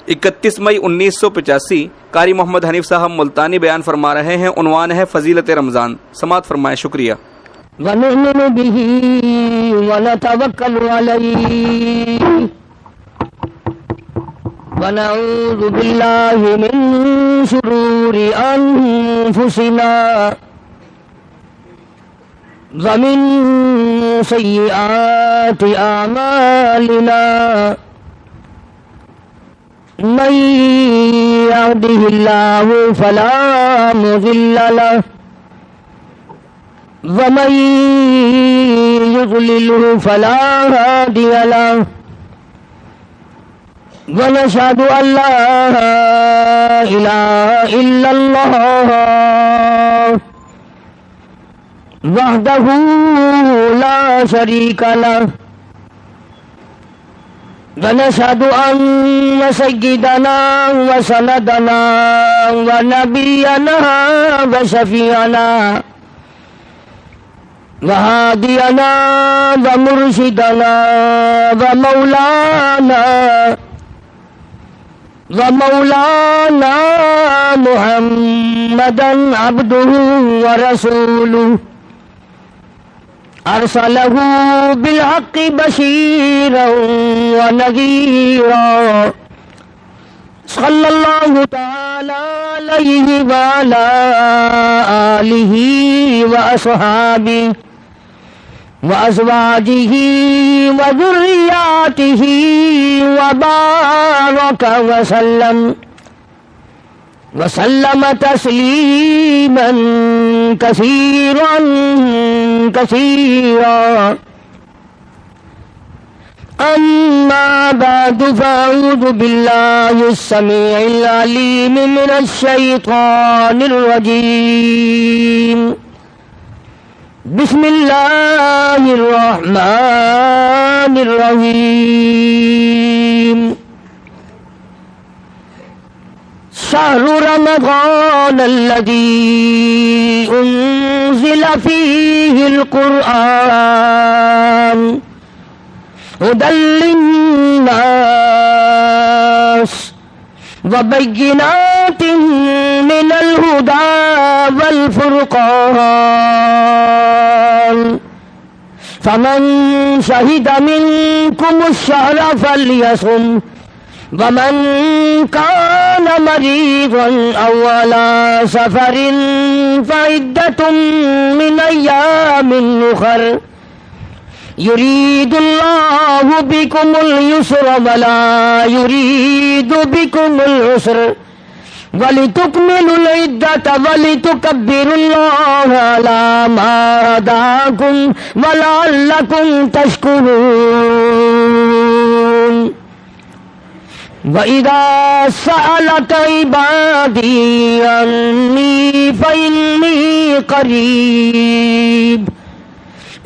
31 مئی 1985 قاری محمد حنیف صاحب ملتانی بیان فرما رہے ہیں، عنوان ہے فضیلت رمضان. سماعت فرمائیں. شکریہ. وَنُؤْمِنُ بِهِ وَنَتَوَكَّلُ عَلَيْهِ وَنَعُوذُ بِاللَّهِ مِن شُرُورِ أَنفُسِنَا وَمِن سَيِّئَاتِ أَعْمَالِنَا من يهده الله فلا مضل له ومن يضلله فلا هادي له ونشهد أن لا إله إلا الله وحده لا شريك له ونشهد أن سيدنا وسندنا ونبينا وشفيعنا وهادينا ومرشدنا ومولانا محمدا عبده ورسوله أرسله بالحق بشيرا ونذيرا صلى الله تعالى عليه وعلى آله وأصحابه وأزواجه وذرياته وبارك وسلم تسليما كثيرا كثيرا. أما بعد فأعوذ بالله السميع العليم من الشيطان الرجيم. بسم الله الرحمن الرحيم. شهر رمضان الذي أنزل فيه القرآن هدى للناس وبينات من الهدى والفرقان فمن شهد منكم الشهر فليصم ومن كان مريضا أو على سفر فعدة من أيام أخر يريد الله بكم اليسر ولا يريد بكم العسر ولتكملوا العدة ولتكبروا الله على ما هداكم ولعلكم تشكرون. وَإِذَا سَأَلَكَ عِبَادِي عَنِّي فَإِنِّي قَرِيبٌ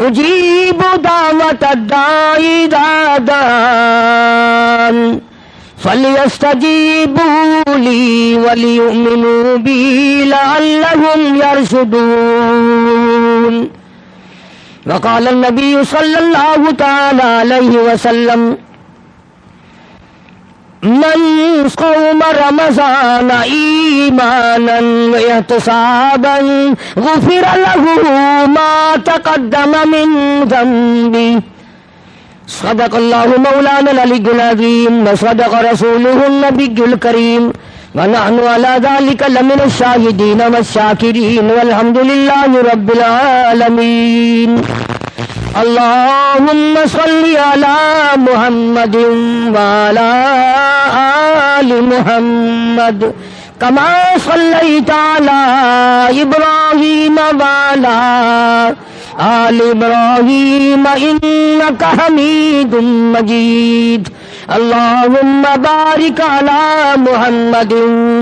أُجِيبُ دَعْوَةَ الدَّاعِ إِذَا دَعَانِ فَلْيَسْتَجِيبُوا لِي وَلْيُؤْمِنُوا بِي لَعَلَّهُمْ يَرْشُدُونَ. وقال النبي صلى الله تعالى عليه وسلم من صوم رمضان ایمانا واحتسابا غفر له ما تقدم من ذنبه. صدق الله مولانا العلي العظيم وصدق رسوله النبي الكريم ونحن على ذلك لمن الشاهدين والشاكرين والحمد لله رب العالمين. اللهم صل على محمد وعلى آل محمد كما صليت على إبراهيم وعلى آل إبراهيم إنك حميد مجيد. اللهم بارك على محمد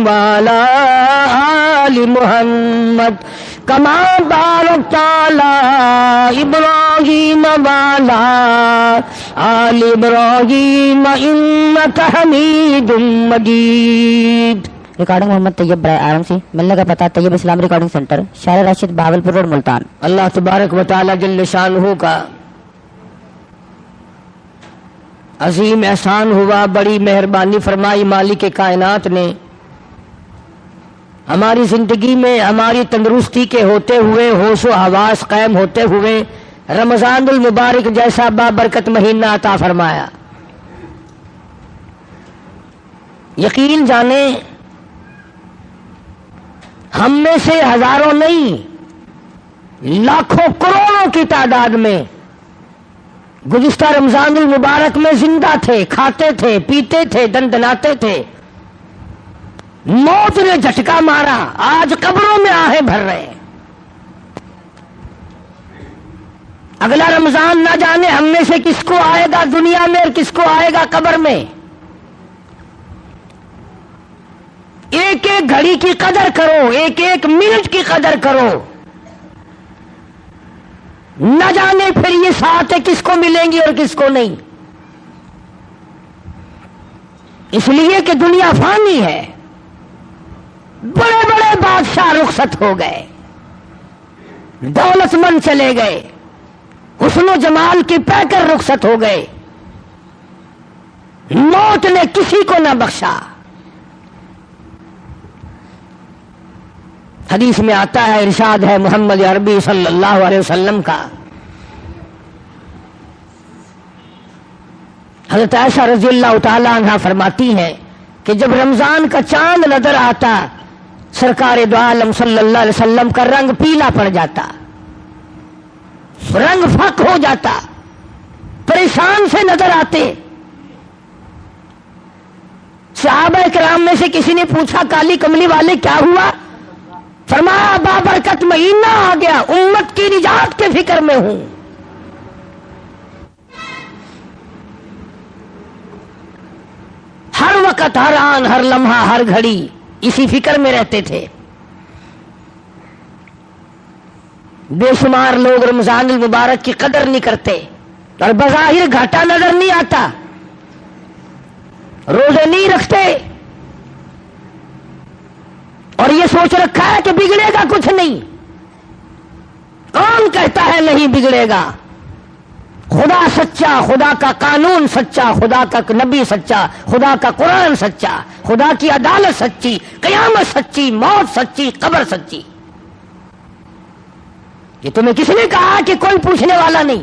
وعلى آل محمد كما باركت على إبراهيم وعلى آل إبراهيم إنك حميد مجيد. ریکارڈنگ محمد طیب برائے آرم سی. ملنے کا پتہ طیب اسلام ریکارڈنگ سینٹر، شارع راشد، بہاولپور روڈ، ملتان. اللہ تبارک و تعالی جل شانہ کا عظیم احسان ہوا، بڑی مہربانی فرمائی مالک کائنات نے ہماری زندگی میں ہماری تندرستی کے ہوتے ہوئے، ہوش و حواس قائم ہوتے ہوئے رمضان المبارک جیسا بابرکت مہینہ عطا فرمایا۔ یقین جانیں ہم میں سے ہزاروں نہیں، لاکھوں کروڑوں کی تعداد میں گزشتہ رمضان المبارک میں زندہ تھے، کھاتے تھے، پیتے تھے، دندناتے تھے، موت نے جھٹکا مارا، آج قبروں میں آہیں بھر رہے ہیں۔ اگلا رمضان نہ جانے ہم میں سے کس کو آئے گا دنیا میں اور کس کو آئے گا قبر میں۔ ایک ایک گھڑی کی قدر کرو، ایک ایک منٹ کی قدر کرو، نہ جانے پھر یہ ساتیں کس کو ملیں گی اور کس کو نہیں۔ اس لیے کہ دنیا فانی ہے، بڑے بڑے بادشاہ رخصت ہو گئے، دولت مند چلے گئے، حسن و جمال کی پیکر رخصت ہو گئے، موت نے کسی کو نہ بخشا۔ حدیث میں آتا ہے، ارشاد ہے محمد عربی صلی اللہ علیہ وسلم کا، حضرت عائشہ رضی اللہ تعالی عنہا فرماتی ہیں کہ جب رمضان کا چاند نظر آتا سرکار دو عالم صلی اللہ علیہ وسلم کا رنگ پیلا پڑ جاتا، رنگ فق ہو جاتا، پریشان سے نظر آتے۔ صحابہ کرام میں سے کسی نے پوچھا کالی کملی والے کیا ہوا؟ فرمایا بابرکت مہینہ آ گیا، امت کی نجات کے فکر میں ہوں۔ ہر وقت، ہر آن، ہر لمحہ، ہر گھڑی اسی فکر میں رہتے تھے۔ بے شمار لوگ رمضان المبارک کی قدر نہیں کرتے اور بظاہر گھاٹا نظر نہیں آتا، روزے نہیں رکھتے اور یہ سوچ رکھا ہے کہ بگڑے گا کچھ نہیں۔ کون کہتا ہے نہیں بگڑے گا؟ خدا سچا، خدا کا قانون سچا، خدا کا نبی سچا، خدا کا قرآن سچا، خدا کی عدالت سچی، قیامت سچی، موت سچی، قبر سچی۔ یہ تمہیں کس نے کہا کہ کوئی پوچھنے والا نہیں؟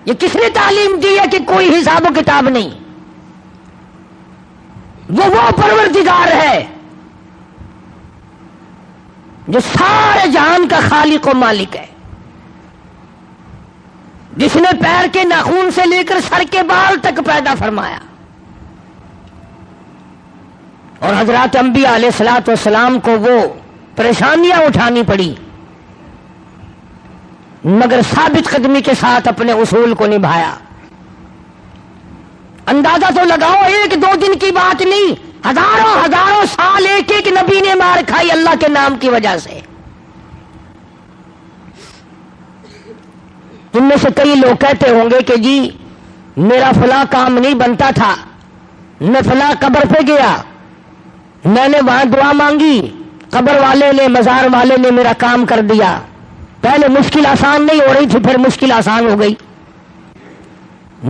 یہ کس نے تعلیم دی ہے کہ کوئی حساب و کتاب نہیں؟ وہ پروردگار ہے جو سارے جہان کا خالق و مالک ہے، جس نے پیر کے ناخن سے لے کر سر کے بال تک پیدا فرمایا، اور حضرات انبیاء علیہ الصلوۃ والسلام کو وہ پریشانیاں اٹھانی پڑی مگر ثابت قدمی کے ساتھ اپنے اصول کو نبھایا۔ اندازہ تو لگاؤ، ایک دو دن کی بات نہیں، ہزاروں سال ایک ایک نبی نے مار کھائی اللہ کے نام کی وجہ سے۔ تم میں سے کئی لوگ کہتے ہوں گے کہ جی میرا فلاں کام نہیں بنتا تھا، میں فلاں قبر پہ گیا، میں نے وہاں دعا مانگی، قبر والے نے، مزار والے نے میرا کام کر دیا، پہلے مشکل آسان نہیں ہو رہی تھی، پھر مشکل آسان ہو گئی۔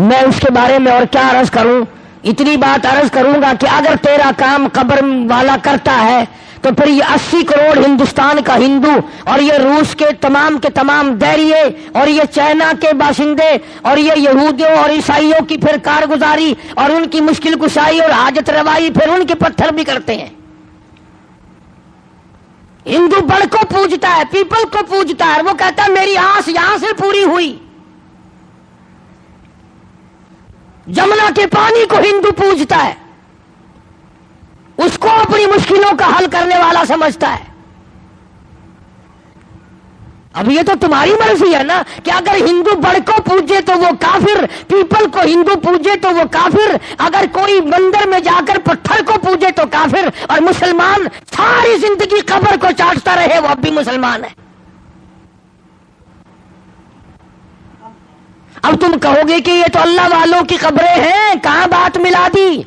میں اس کے بارے میں اور کیا عرض کروں، اتنی بات عرض کروں گا کہ اگر تیرا کام قبر والا کرتا ہے تو پھر یہ 80 کروڑ ہندوستان کا ہندو اور یہ روس کے تمام دہریے اور یہ چائنا کے باشندے اور یہ یہودیوں اور عیسائیوں کی پھر کارگزاری اور ان کی مشکل کشائی اور حاجت روائی پھر ان کے پتھر بھی کرتے ہیں۔ ہندو بڑ کو پوجتا ہے، پیپل کو پوجتا ہے، وہ کہتا ہے میری آس یہاں سے پوری ہوئی۔ جمنا کے پانی کو ہندو پوجتا ہے، اس کو اپنی مشکلوں کا حل کرنے والا سمجھتا ہے۔ اب یہ تو تمہاری مرضی ہے نا کہ اگر ہندو بڑ کو پوجے تو وہ کافر، پیپل کو ہندو پوجے تو وہ کافر، اگر کوئی مندر میں جا کر پتھر کو پوجے تو کافر، اور مسلمان ساری زندگی قبر کو چاٹتا رہے وہ اب بھی مسلمان ہے۔ اب تم کہو گے کہ یہ تو اللہ والوں کی قبریں ہیں، کہاں بات ملا دی؟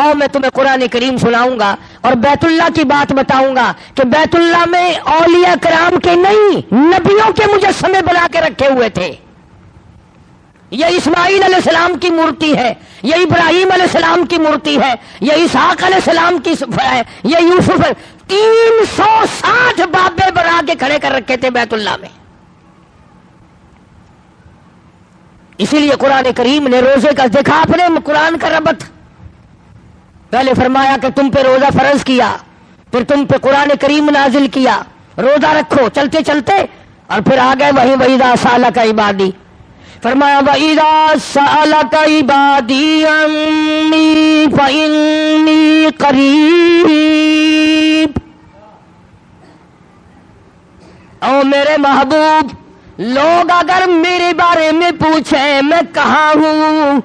آؤ میں تمہیں قرآن کریم سناؤں گا اور بیت اللہ کی بات بتاؤں گا کہ بیت اللہ میں اولیاء کرام کے نہیں، نبیوں کے مجسمے بنا کے رکھے ہوئے تھے۔ یہ اسماعیل علیہ السلام کی مورتی ہے، یہ ابراہیم علیہ السلام کی مورتی ہے، یہ اسحاق علیہ السلام کی ہے، یہ یوسف ہے۔ 360 بابے بنا کے کھڑے کر رکھے تھے بیت اللہ میں۔ اسی لیے قرآن کریم نے روزے کا دیکھا آپ نے قرآن کا ربط، پہلے فرمایا کہ تم پہ روزہ فرض کیا، پھر تم پہ قرآن کریم نازل کیا، روزہ رکھو چلتے چلتے، اور پھر آ گئے وہی وَإِذَا سَأَلَكَ عِبَادِي، فرمایا وَإِذَا سَأَلَكَ عِبَادِي عَنِّي فَإِنِّي قَرِيبٌ، او میرے محبوب لوگ اگر میرے بارے میں پوچھیں میں کہاں ہوں،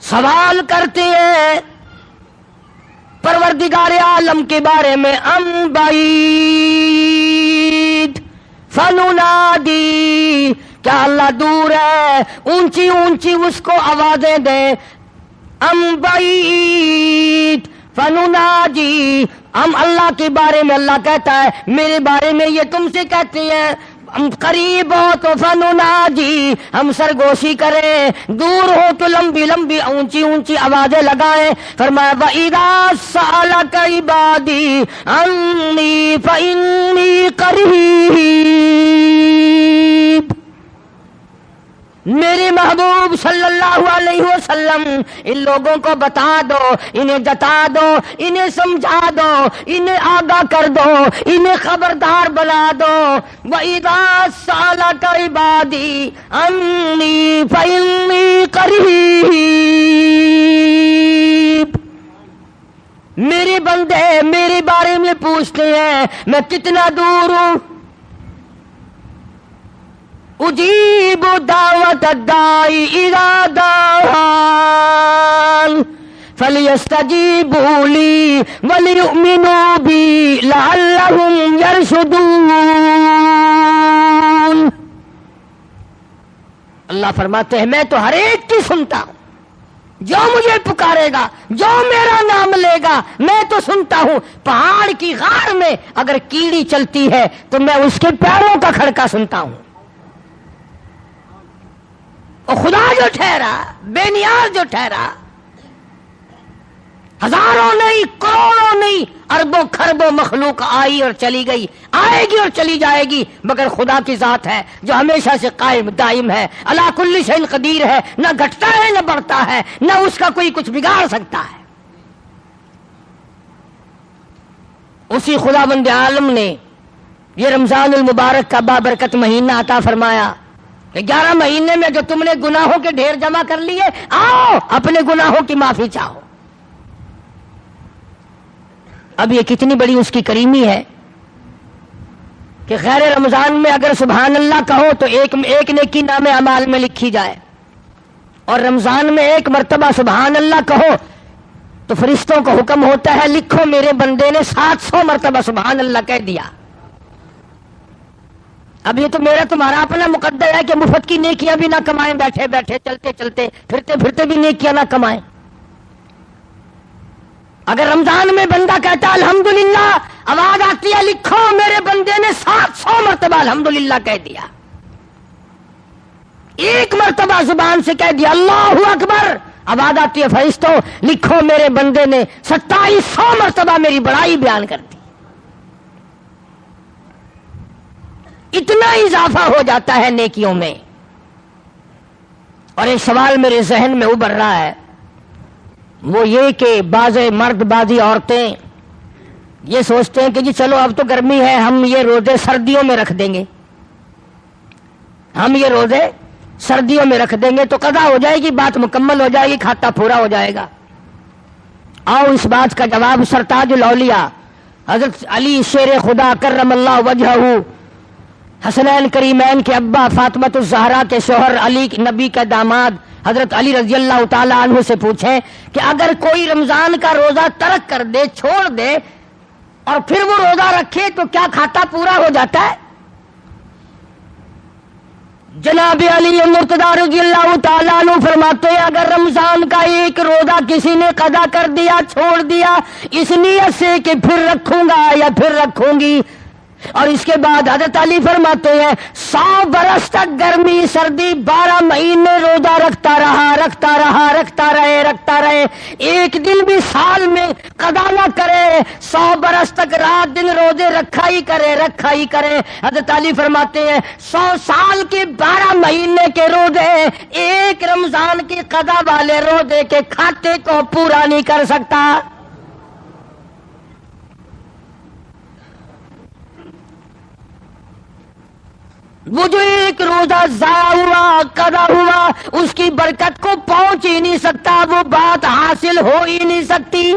سوال کرتے ہیں پروردگار عالم کے بارے میں، ام بعید فننادی، کیا اللہ دور ہے، اونچی اونچی اس کو آوازیں دیں، ام بعید فننادی، ہم اللہ کے بارے میں اللہ کہتا ہے میرے بارے میں یہ تم سے کہتے ہیں ہم قریب ہو تو فنناجی، ہم سرگوشی کریں، دور ہو تو لمبی لمبی اونچی اونچی آوازیں لگائیں۔ فرمایا وَإِذَا سَأَلَكَ عِبَادِي عَنِّي فَإِنِّي قَرِيبٌ، میرے محبوب صلی اللہ علیہ وسلم ان لوگوں کو بتا دو، انہیں جتا دو، انہیں سمجھا دو، انہیں آگاہ کر دو، انہیں خبردار بنا دو۔ وَإِذَا سَأَلَكَ عِبَادِي عَنِّي فَإِنِّي قَرِيبٌ، میرے بندے میرے بارے میں پوچھتے ہیں میں کتنا دور ہوں، اجیب دعوت الداعی اذا دعان فلیستجیبوا لی ولیؤمنوا بی لعلہم یرشدون۔ اللہ فرماتے ہیں میں تو ہر ایک کی سنتا ہوں، جو مجھے پکارے گا، جو میرا نام لے گا میں تو سنتا ہوں۔ پہاڑ کی غار میں اگر کیڑی چلتی ہے تو میں اس کے پیروں کا کھڑکا سنتا ہوں۔ اور خدا جو ٹھہرا، بے نیاز جو ٹھہرا، ہزاروں نہیں کروڑوں نہیں اربوں خربوں مخلوق آئی اور چلی گئی، آئے گی اور چلی جائے گی، مگر خدا کی ذات ہے جو ہمیشہ سے قائم دائم ہے، علی کل شیء قدیر ہے، نہ گھٹتا ہے نہ بڑھتا ہے، نہ اس کا کوئی کچھ بگاڑ سکتا ہے۔ اسی خداوند عالم نے یہ رمضان المبارک کا بابرکت مہینہ عطا فرمایا کہ 11 مہینے میں جو تم نے گناہوں کے ڈھیر جمع کر لیے، آؤ اپنے گناہوں کی معافی چاہو۔ اب یہ کتنی بڑی اس کی کریمی ہے کہ غیر رمضان میں اگر سبحان اللہ کہو تو ایک نیکی نام اعمال میں لکھی جائے، اور رمضان میں ایک مرتبہ سبحان اللہ کہو تو فرشتوں کو حکم ہوتا ہے لکھو میرے بندے نے 700 مرتبہ سبحان اللہ کہہ دیا۔ اب یہ تو میرا تمہارا اپنا مقدر ہے کہ مفت کی نیکیاں بھی نہ کمائیں، بیٹھے بیٹھے چلتے چلتے پھرتے پھرتے بھی نیکیاں نہ کمائیں۔ اگر رمضان میں بندہ کہتا الحمدللہ، آواز آتی ہے لکھو میرے بندے نے 700 مرتبہ الحمدللہ کہہ دیا، ایک مرتبہ زبان سے کہہ دیا اللہ اکبر، آواز آتی ہے فرشتوں لکھو میرے بندے نے 2700 مرتبہ میری بڑائی بیان کر دی۔ اتنا اضافہ ہو جاتا ہے نیکیوں میں۔ اور ایک سوال میرے ذہن میں ابھر رہا ہے، وہ یہ کہ بعض مرد بعضی عورتیں یہ سوچتے ہیں کہ جی چلو اب تو گرمی ہے، ہم یہ روزے سردیوں میں رکھ دیں گے، ہم یہ روزے سردیوں میں رکھ دیں گے تو قضا ہو جائے گی، بات مکمل ہو جائے گی، کھاتا پورا ہو جائے گا۔ آؤ اس بات کا جواب سرتاج الاولیاء حضرت علی شیر خدا کرم اللہ وجہہ، حسنین کریمین کے ابا، فاطمۃ الزہرا کے شوہر، علی نبی کا داماد حضرت علی رضی اللہ تعالی عنہ سے پوچھیں کہ اگر کوئی رمضان کا روزہ ترک کر دے، چھوڑ دے، اور پھر وہ روزہ رکھے تو کیا کھاتا پورا ہو جاتا ہے؟ جناب علی مرتضیٰ رضی اللہ تعالیٰ عنہ فرماتے ہیں اگر رمضان کا ایک روزہ کسی نے قضا کر دیا، چھوڑ دیا اس نیت سے کہ پھر رکھوں گا یا پھر رکھوں گی، اور اس کے بعد حضرت علی فرماتے ہیں 100 برس تک گرمی سردی 12 مہینے روزہ رکھتا رہے، ایک دن بھی سال میں قضا نہ کرے، 100 برس تک رات دن روزے رکھا ہی کرے۔ حضرت علی فرماتے ہیں 100 سال کے 12 مہینے کے روزے ایک رمضان کی قضا والے روزے کے کھاتے کو پورا نہیں کر سکتا۔ وہ جو ایک روزہ ضائع ہوا قضا ہوا اس کی برکت کو پہنچ ہی نہیں سکتا، وہ بات حاصل ہو ہی نہیں سکتی۔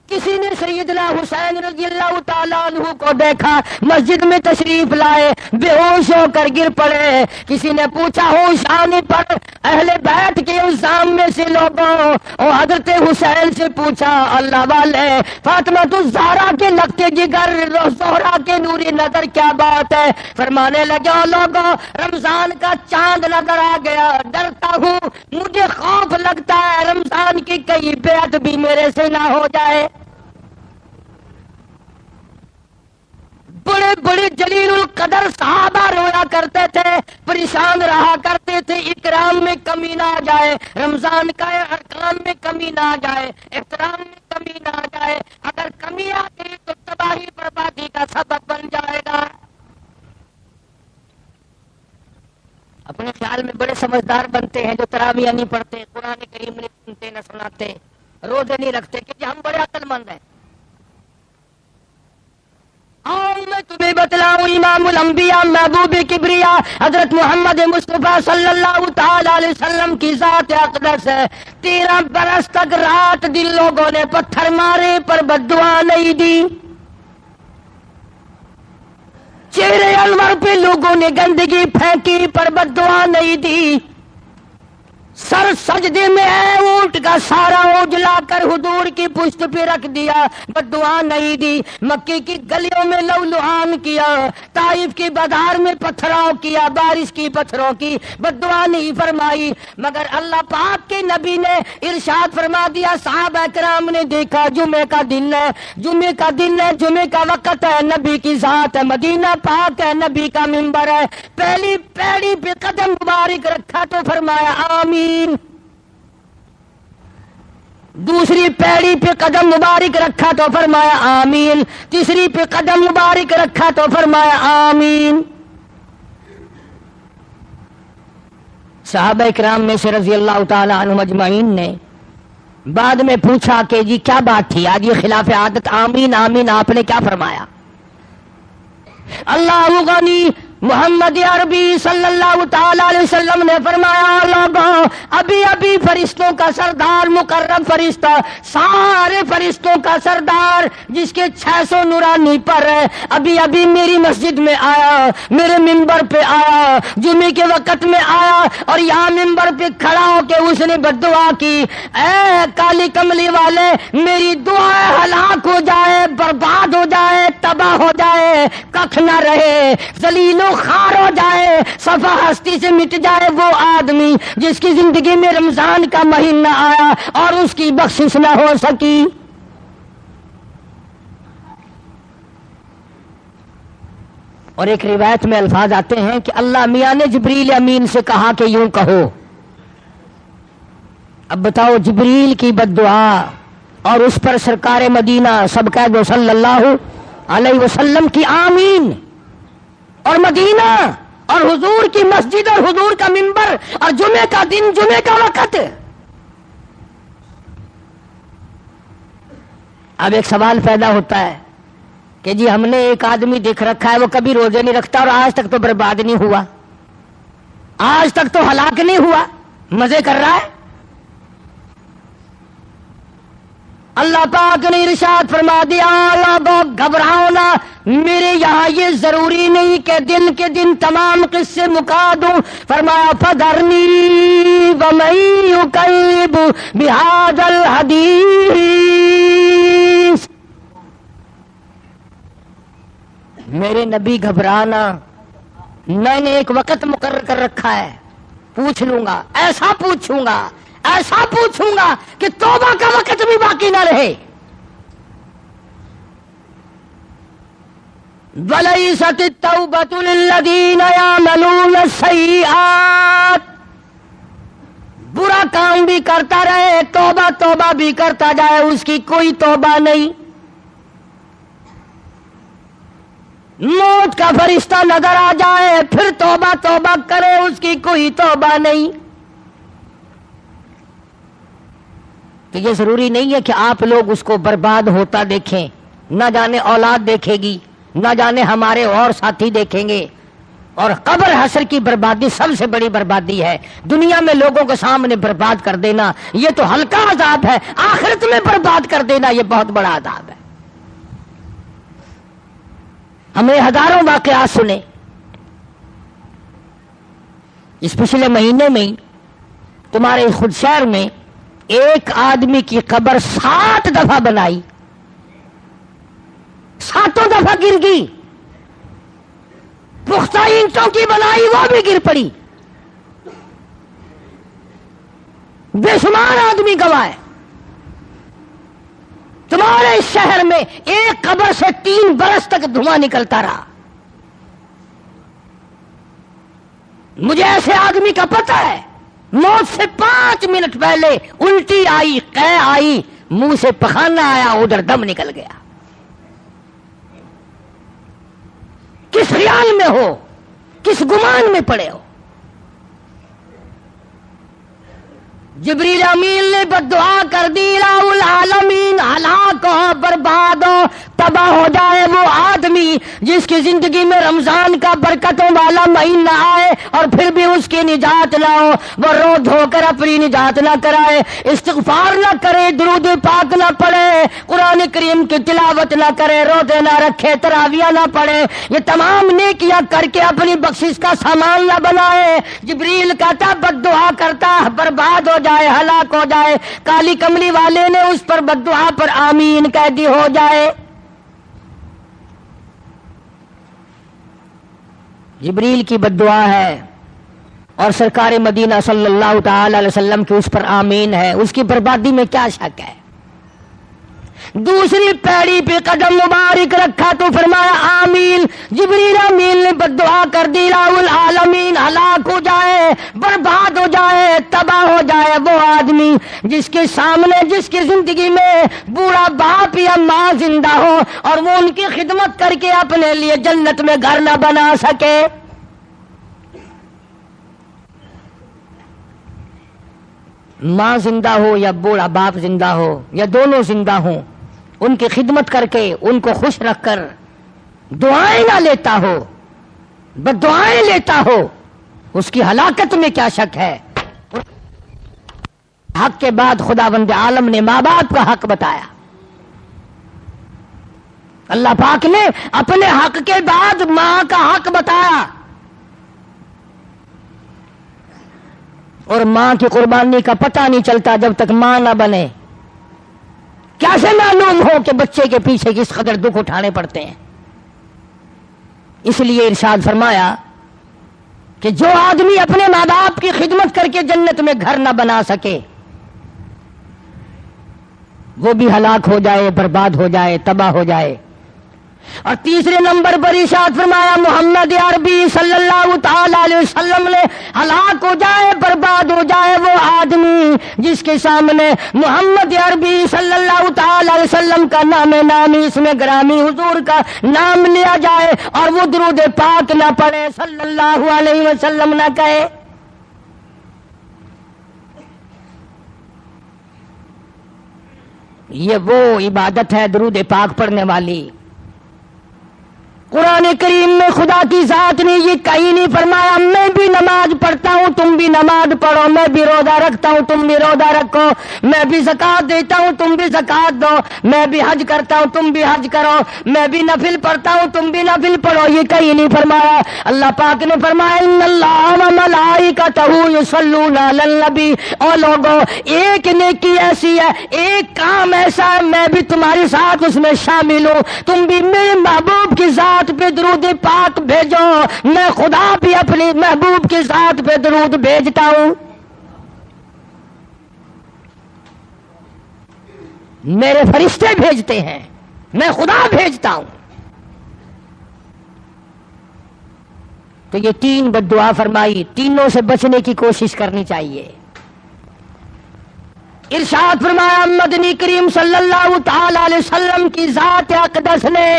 کسی نے سیدنا حسین رضی اللہ تعالیٰ عنہ کو دیکھا، مسجد میں تشریف لائے، بے ہوش ہو کر گر پڑے۔ کسی نے پوچھا ہوش آنے پر اہل بیت کے الزام میں سے لوگوں اور حضرت حسین سے پوچھا، اللہ والے فاطمہ الزہرا کے لگتے جگر زہرا کے نوری نظر کیا بات ہے؟ فرمانے لگے، لوگوں رمضان کا چاند نظر آ گیا، ڈرتا ہوں مجھے خوف لگتا ہے رمضان کی کئی بیعت بھی میرے سے نہ ہو جائے۔ بڑے بڑے جلیل القدر صحابہ رویا کرتے تھے، پریشان رہا کرتے تھے، اکرام میں کمی نہ آ جائے، رمضان کا ارکان میں کمی نہ آ جائے، احترام میں کمی نہ آ جائے، اگر کمی آ گئی تو تباہی بربادی کا سبب بن جائے گا۔ اپنے خیال میں بڑے سمجھدار بنتے ہیں جو تراویح نہیں پڑھتے، قرآن کریم نہیں سنتے نہ سناتے، روزے نہیں رکھتے کہ ہم بڑے عقل مند ہیں۔ میں تمہیں بتلاؤں امام الانبیاء محبوب کبریا حضرت محمد مصطفیٰ صلی اللہ تعالی علیہ وسلم کی ذات اقدس ہے، 13 برس تک رات دن لوگوں نے پتھر مارے پر بددعا نہیں دی، چہرے انور پہ لوگوں نے گندگی پھینکی پر بددعا نہیں دی، سر سجدے میں ہے اونٹ کا سارا اجلا کر حضور کی پشت پہ رکھ دیا، بددعا نہیں دی، مکے کی گلیوں میں لولوہان کیا، طائف کی بازار میں پتھراؤ کیا، بارش کی پتھروں کی، بددعا نہیں فرمائی، مگر اللہ پاک کے نبی نے ارشاد فرما دیا، صحابہ کرام نے دیکھا جمعے کا دن ہے، جمعے کا وقت ہے، نبی کی ذات ہے، مدینہ پاک ہے، نبی کا منبر ہے، پہلی پیڑی پہ قدم مبارک رکھا تو فرمایا آمین، دوسری پیڑی پہ قدم مبارک رکھا تو فرمایا آمین، تیسری پہ قدم مبارک رکھا تو فرمایا آمین۔ صحابہ کرام میں سے رضی اللہ تعالی عنہم اجمعین نے بعد میں پوچھا کہ جی کیا بات تھی آج یہ خلاف عادت آمین آمین آپ نے کیا فرمایا؟ اللہ غنی محمد عربی صلی اللہ تعالی علیہ وسلم نے فرمایا، لوگوں ابھی فرشتوں کا سردار مقرب فرشتہ، سارے فرشتوں کا سردار جس کے 600 نورانی پر ہے، ابھی میری مسجد میں آیا، میرے منبر پہ آیا، جمعے کے وقت میں آیا اور یہاں منبر پہ کھڑا ہو کے اس نے بددعا کی، اے کالی کملی والے میری دعا ہلاک ہو جائے، برباد ہو جائے، تباہ ہو جائے، ککھ نہ رہے، ذلیل و خار ہو جائے، صفحہ ہستی سے مٹ جائے وہ آدمی جس کی زندگی میں رمضان کا مہینہ آیا اور اس کی بخشش نہ ہو سکی۔ اور ایک روایت میں الفاظ آتے ہیں کہ اللہ میاں نے جبریل امین سے کہا کہ یوں کہو۔ اب بتاؤ جبریل کی بددعا اور اس پر سرکار مدینہ سب کہہ دو صلی اللہ علیہ وسلم کی آمین، اور مدینہ اور حضور کی مسجد اور حضور کا منبر اور جمعے کا دن جمعے کا وقت۔ اب ایک سوال پیدا ہوتا ہے کہ جی ہم نے ایک آدمی دیکھ رکھا ہے وہ کبھی روزے نہیں رکھتا اور آج تک تو برباد نہیں ہوا، آج تک تو ہلاک نہیں ہوا، مزے کر رہا ہے۔ اللہ پاک نے ارشاد فرما دیا، لوگوں گھبراؤ نہ، میرے یہاں یہ ضروری نہیں کہ دن کے دن تمام قصے مکا دوں، فرمایا فذرنی ومن یکذب بہذا الحدیث، میرے نبی گھبرانا، میں نے ایک وقت مقرر کر رکھا ہے، پوچھ لوں گا، ایسا پوچھوں گا کہ توبہ کا وقت بھی باقی نہ رہے۔ وَلَيْسَتِ التَّوْبَةُ لِلَّذِينَ يَعْمَلُونَ السَّيِّئَاتِ، برا کام بھی کرتا رہے، توبہ توبہ بھی کرتا جائے، اس کی کوئی توبہ نہیں۔ موت کا فرشتہ نظر آ جائے پھر توبہ توبہ کرے، اس کی کوئی توبہ نہیں۔ تو یہ ضروری نہیں ہے کہ آپ لوگ اس کو برباد ہوتا دیکھیں، نہ جانے اولاد دیکھے گی، نہ جانے ہمارے اور ساتھی دیکھیں گے۔ اور قبر حشر کی بربادی سب سے بڑی بربادی ہے۔ دنیا میں لوگوں کے سامنے برباد کر دینا یہ تو ہلکا عذاب ہے، آخرت میں برباد کر دینا یہ بہت بڑا عذاب ہے۔ ہم نے ہزاروں واقعات سنے، اس پچھلے مہینے میں تمہارے خود شہر میں ایک آدمی کی قبر 7 دفعہ بنائی، 7 دفعہ گر گئی، پختہ اینٹوں کی بنائی وہ بھی گر پڑی، بے شمار آدمی گوائے۔ تمہارے اس شہر میں ایک قبر سے 3 برس تک دھواں نکلتا رہا۔ مجھے ایسے آدمی کا پتہ ہے موت سے 5 منٹ پہلے الٹی آئی، قے آئی، منہ سے پخانہ آیا، ادھر دم نکل گیا۔ کس خیال میں ہو، کس گمان میں پڑے ہو؟ جبریل امین نے بددعا کر دی، الہ العالمین ہلاک ہو، برباد ہو، تباہ ہو جائے وہ آدمی جس کی زندگی میں رمضان کا برکتوں والا مہینہ آئے اور پھر بھی اس کی نجات نہ ہو، وہ رو دھو کر اپنی نجات نہ کرائے، استغفار نہ کرے، درود پاک نہ پڑھے، قرآن کریم کی تلاوت نہ کرے، روزے نہ رکھے، تراویح نہ پڑھے، یہ تمام نیکیاں کر کے اپنی بخشش کا سامان نہ بنائے۔ جبریل کہتا بددعا کرتا برباد ہو جائے، ہلاک ہو جائے، کالی کملی والے نے اس پر بددعا پر آمین کہہ دی، ہو جائے۔ جبریل کی بددعا ہے اور سرکار مدینہ صلی اللہ تعالی علیہ وسلم کی اس پر آمین ہے، اس کی بربادی میں کیا شک ہے؟ دوسری پیڑی پہ قدم مبارک رکھا تو فرمایا آمین۔ جبریل امین نے بددعا کر دی، الہ العالمین ہلاک ہو جائے، برباد ہو جائے، تباہ ہو جائے وہ آدمی جس کے سامنے، جس کی زندگی میں بوڑھا باپ یا ماں زندہ ہو اور وہ ان کی خدمت کر کے اپنے لیے جنت میں گھر نہ بنا سکے۔ ماں زندہ ہو یا بوڑھا باپ زندہ ہو یا دونوں زندہ ہوں، ان کی خدمت کر کے ان کو خوش رکھ کر دعائیں نہ لیتا ہو، بددعائیں لیتا ہو، اس کی ہلاکت میں کیا شک ہے؟ حق کے بعد خداوند عالم نے ماں باپ کا حق بتایا۔ اللہ پاک نے اپنے حق کے بعد ماں کا حق بتایا، اور ماں کی قربانی کا پتہ نہیں چلتا جب تک ماں نہ بنے۔ کیسے معلوم ہو کہ بچے کے پیچھے کس قدر دکھ اٹھانے پڑتے ہیں؟ اس لیے ارشاد فرمایا کہ جو آدمی اپنے ماں باپ کی خدمت کر کے جنت میں گھر نہ بنا سکے وہ بھی ہلاک ہو جائے، برباد ہو جائے، تباہ ہو جائے۔ اور تیسرے نمبر پر ارشاد فرمایا محمد عربی صلی اللہ تعالی علیہ وسلم نے ہلاک ہو جائے، برباد ہو جائے وہ آدمی جس کے سامنے محمد عربی صلی اللہ تعالی علیہ وسلم کا نام نامی، اس میں گرامی حضور کا نام لیا جائے اور وہ درود پاک نہ پڑھے، صلی اللہ علیہ وسلم نہ کہے۔ یہ وہ عبادت ہے درود پاک پڑھنے والی۔ قرآن کریم میں خدا کی ذات نے یہ کہیں نہیں فرمایا میں بھی نماز پڑھتا ہوں تم بھی نماز پڑھو، میں بھی روزہ رکھتا ہوں تم بھی روزہ رکھو، میں بھی زکات دیتا ہوں تم بھی زکات دو، میں بھی حج کرتا ہوں تم بھی حج کرو، میں بھی نفل پڑھتا ہوں تم بھی نفل پڑھو، یہ کہیں نہیں فرمایا۔ اللہ پاک نے فرمایا ان اللہ و ملائکتہ یصلون علی النبی، او لوگو ایک نیکی ایسی ہے، ایک کام ایسا ہے میں بھی تمہارے ساتھ اس میں شامل ہوں، تم بھی میرے محبوب کی ذات پہ درود پاک بھیجو، میں خدا بھی اپنے محبوب کے ساتھ پہ درود بھیجتا ہوں۔ میرے فرشتے بھیجتے ہیں، میں خدا بھیجتا ہوں۔ تو یہ 3 بد دعا فرمائی، تینوں سے بچنے کی کوشش کرنی چاہیے۔ ارشاد فرمایا مدنی کریم صلی اللہ تعالی علیہ وسلم کی ذات اقدس نے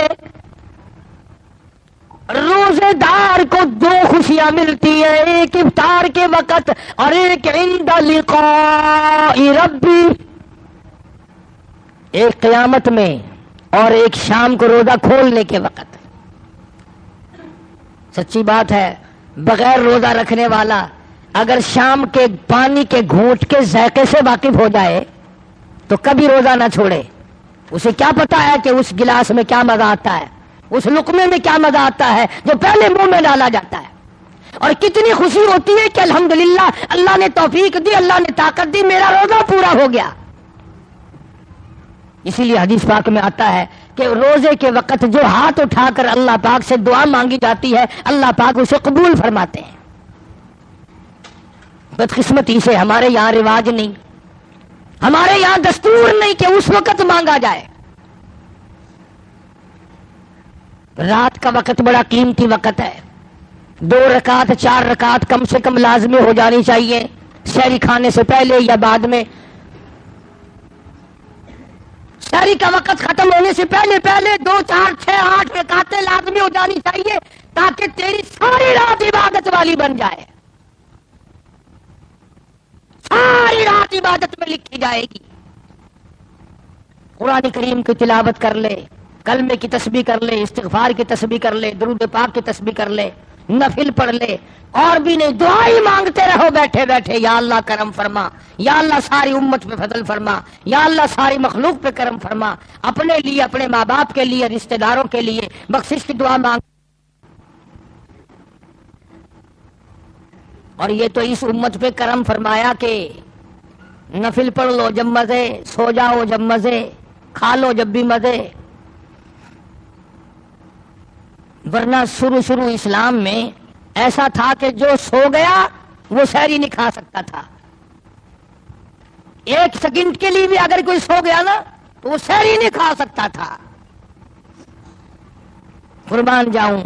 روزے دار کو 2 خوشیاں ملتی ہیں، ایک افطار کے وقت اور ایک عند لقاء ربی، ایک قیامت میں اور ایک شام کو روزہ کھولنے کے وقت۔ سچی بات ہے، بغیر روزہ رکھنے والا اگر شام کے پانی کے گھونٹ کے ذائقے سے واقف ہو جائے تو کبھی روزہ نہ چھوڑے۔ اسے کیا پتا ہے کہ اس گلاس میں کیا مزہ آتا ہے، اس لقمے میں کیا مزہ آتا ہے جو پہلے منہ میں ڈالا جاتا ہے، اور کتنی خوشی ہوتی ہے کہ الحمدللہ اللہ نے توفیق دی، اللہ نے طاقت دی، میرا روزہ پورا ہو گیا۔ اسی لیے حدیث پاک میں آتا ہے کہ روزے کے وقت جو ہاتھ اٹھا کر اللہ پاک سے دعا مانگی جاتی ہے اللہ پاک اسے قبول فرماتے ہیں۔ بدقسمتی سے ہمارے یہاں رواج نہیں، ہمارے یہاں دستور نہیں کہ اس وقت مانگا جائے۔ رات کا وقت بڑا قیمتی وقت ہے، 2 رکعت 4 رکعت کم سے کم لازمی ہو جانی چاہیے، سحری کھانے سے پہلے یا بعد میں۔ سحری کا وقت ختم ہونے سے پہلے 2 4 6 8 رکعتیں لازمی ہو جانی چاہیے تاکہ تیری ساری رات عبادت والی بن جائے، ساری رات عبادت میں لکھی جائے گی۔ قرآن کریم کی تلاوت کر لے، کلمے کی تسبیح کر لے، استغفار کی تسبیح کر لے، درود پاک کی تسبیح کر لے، نفل پڑھ لے، اور بھی نہیں دعا ہی مانگتے رہو بیٹھے بیٹھے، یا اللہ کرم فرما، یا اللہ ساری امت پہ فضل فرما، یا اللہ ساری مخلوق پہ کرم فرما، اپنے لیے، اپنے ماں باپ کے لیے، رشتہ داروں کے لیے بخشش کی دعا مانگ۔ اور یہ تو اس امت پہ کرم فرمایا کہ نفل پڑھ لو جب مزے، سو جاؤ جب مزے، کھا لو جب بھی مزے۔ ورنہ شروع اسلام میں ایسا تھا کہ جو سو گیا وہ سحری نہیں کھا سکتا تھا، 1 سیکنڈ کے لیے بھی اگر کوئی سو گیا نا تو وہ سحری نہیں کھا سکتا تھا۔ قربان جاؤں،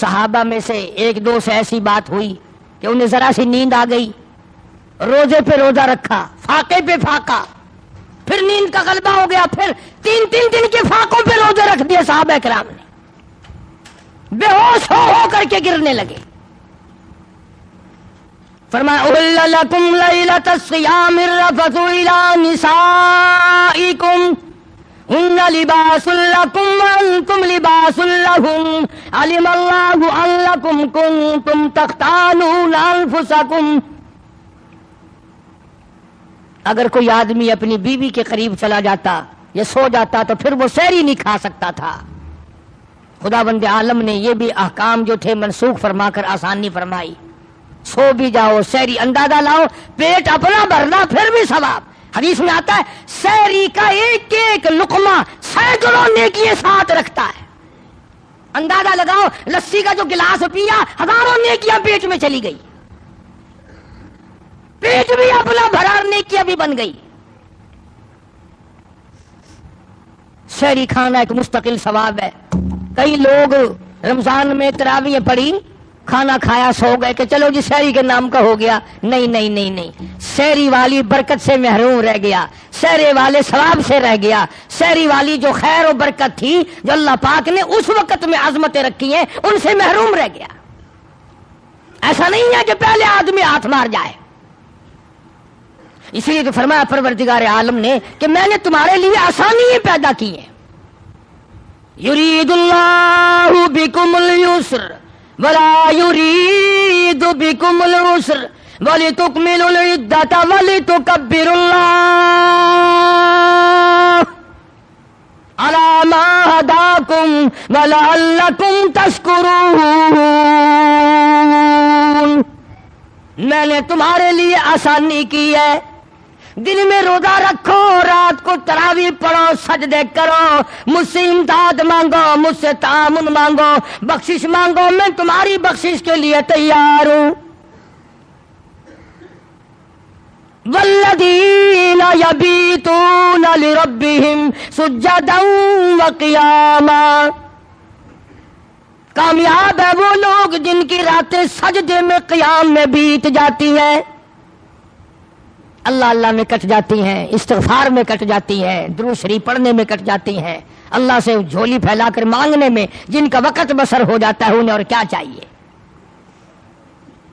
صحابہ میں سے 1 2 سے ایسی بات ہوئی کہ انہیں ذرا سی نیند آ گئی، روزے پہ روزہ رکھا، فاقے پہ فاقہ، پھر نیند کا غلبہ ہو گیا، پھر 3 دن کے فاقوں پہ روزے رکھ دیے صحابہ کرام نے، بے ہوش ہو کر کے گرنے لگے۔ فرمایا احل لکم لیلۃ الصیام الرفث الی نسائکم ہن لباس لکم وانتم لباس لہم علم اللہ انکم کنتم تختانون انفسکم۔ اگر کوئی آدمی اپنی بیوی کے قریب چلا جاتا یا سو جاتا تو پھر وہ سحری نہیں کھا سکتا تھا۔ خداوند عالم نے یہ بھی احکام جو تھے منسوخ فرما کر آسانی فرمائی، سو بھی جاؤ، سحری اندازہ لاؤ، پیٹ اپنا بھرنا پھر بھی ثواب۔ حدیث میں آتا ہے سحری کا ایک لقمہ سینکڑوں نیکیاں ساتھ رکھتا ہے۔ اندازہ لگاؤ، لسی کا جو گلاس پیا 1000 نیکیاں پیٹ میں چلی گئی، پیٹ بھی اپنا بھرا، نیکیاں بھی بن گئی۔ سحری کھانا ایک مستقل ثواب ہے۔ کئی لوگ رمضان میں تراویح پڑھی، کھانا کھایا، سو گئے کہ چلو جی سحری کے نام کا ہو گیا۔ نہیں نہیں نہیں نہیں، سحری والی برکت سے محروم رہ گیا، سحری والے ثواب سے رہ گیا، سحری والی جو خیر و برکت تھی جو اللہ پاک نے اس وقت میں عظمتیں رکھی ہیں ان سے محروم رہ گیا۔ ایسا نہیں ہے کہ پہلے آدمی ہاتھ مار جائے۔ اسی لیے تو فرمایا پروردگار عالم نے کہ میں نے تمہارے لیے آسانی پیدا کی ہے۔ یرید اللہ بکم اليسر ولا یرید بکم العسر ولتکملوا العدۃ ولتکبروا اللہ علی ما ہداکم ولعلکم تشکرون۔ میں نے تمہارے لیے آسانی کی ہے، دن میں روزہ رکھو، رات کو تراویح پڑھو، سجدے کرو، مجھ سے امداد مانگو، مجھ سے تعاون مانگو، بخشش مانگو، میں تمہاری بخشش کے لیے تیار ہوں۔ والذین یبیتون لربہم سجدا وقیاما۔ کامیاب ہے وہ لوگ جن کی راتیں سجدے میں قیام میں بیت جاتی ہیں، اللہ اللہ میں کٹ جاتی ہیں، استغفار میں کٹ جاتی ہیں، درود شریف پڑھنے میں کٹ جاتی ہیں، اللہ سے جھولی پھیلا کر مانگنے میں جن کا وقت بسر ہو جاتا ہے، انہیں اور کیا چاہیے۔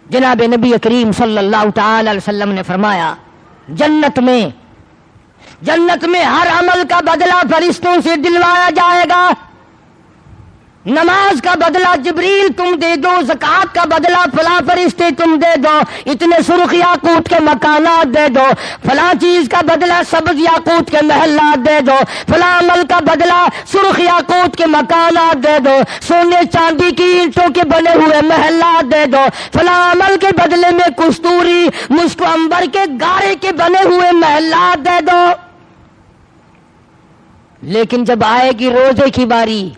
جناب نبی کریم صلی اللہ تعالی علیہ وسلم نے فرمایا، جنت میں ہر عمل کا بدلہ فرشتوں سے دلوایا جائے گا۔ نماز کا بدلہ جبریل تم دے دو، زکوٰۃ کا بدلہ فلاں فرشتے تم دے دو، اتنے سرخ یاقوت کے مکانات دے دو، فلاں چیز کا بدلہ سبز یاقوت کے محلات دے دو، فلاں عمل کا بدلہ سرخ یاقوت کے مکانات دے دو، سونے چاندی کی اینٹوں کے بنے ہوئے محلات دے دو، فلاں عمل کے بدلے میں کستوری مشک و عنبر کے گارے کے بنے ہوئے محلات دے دو۔ لیکن جب آئے گی روزے کی باری،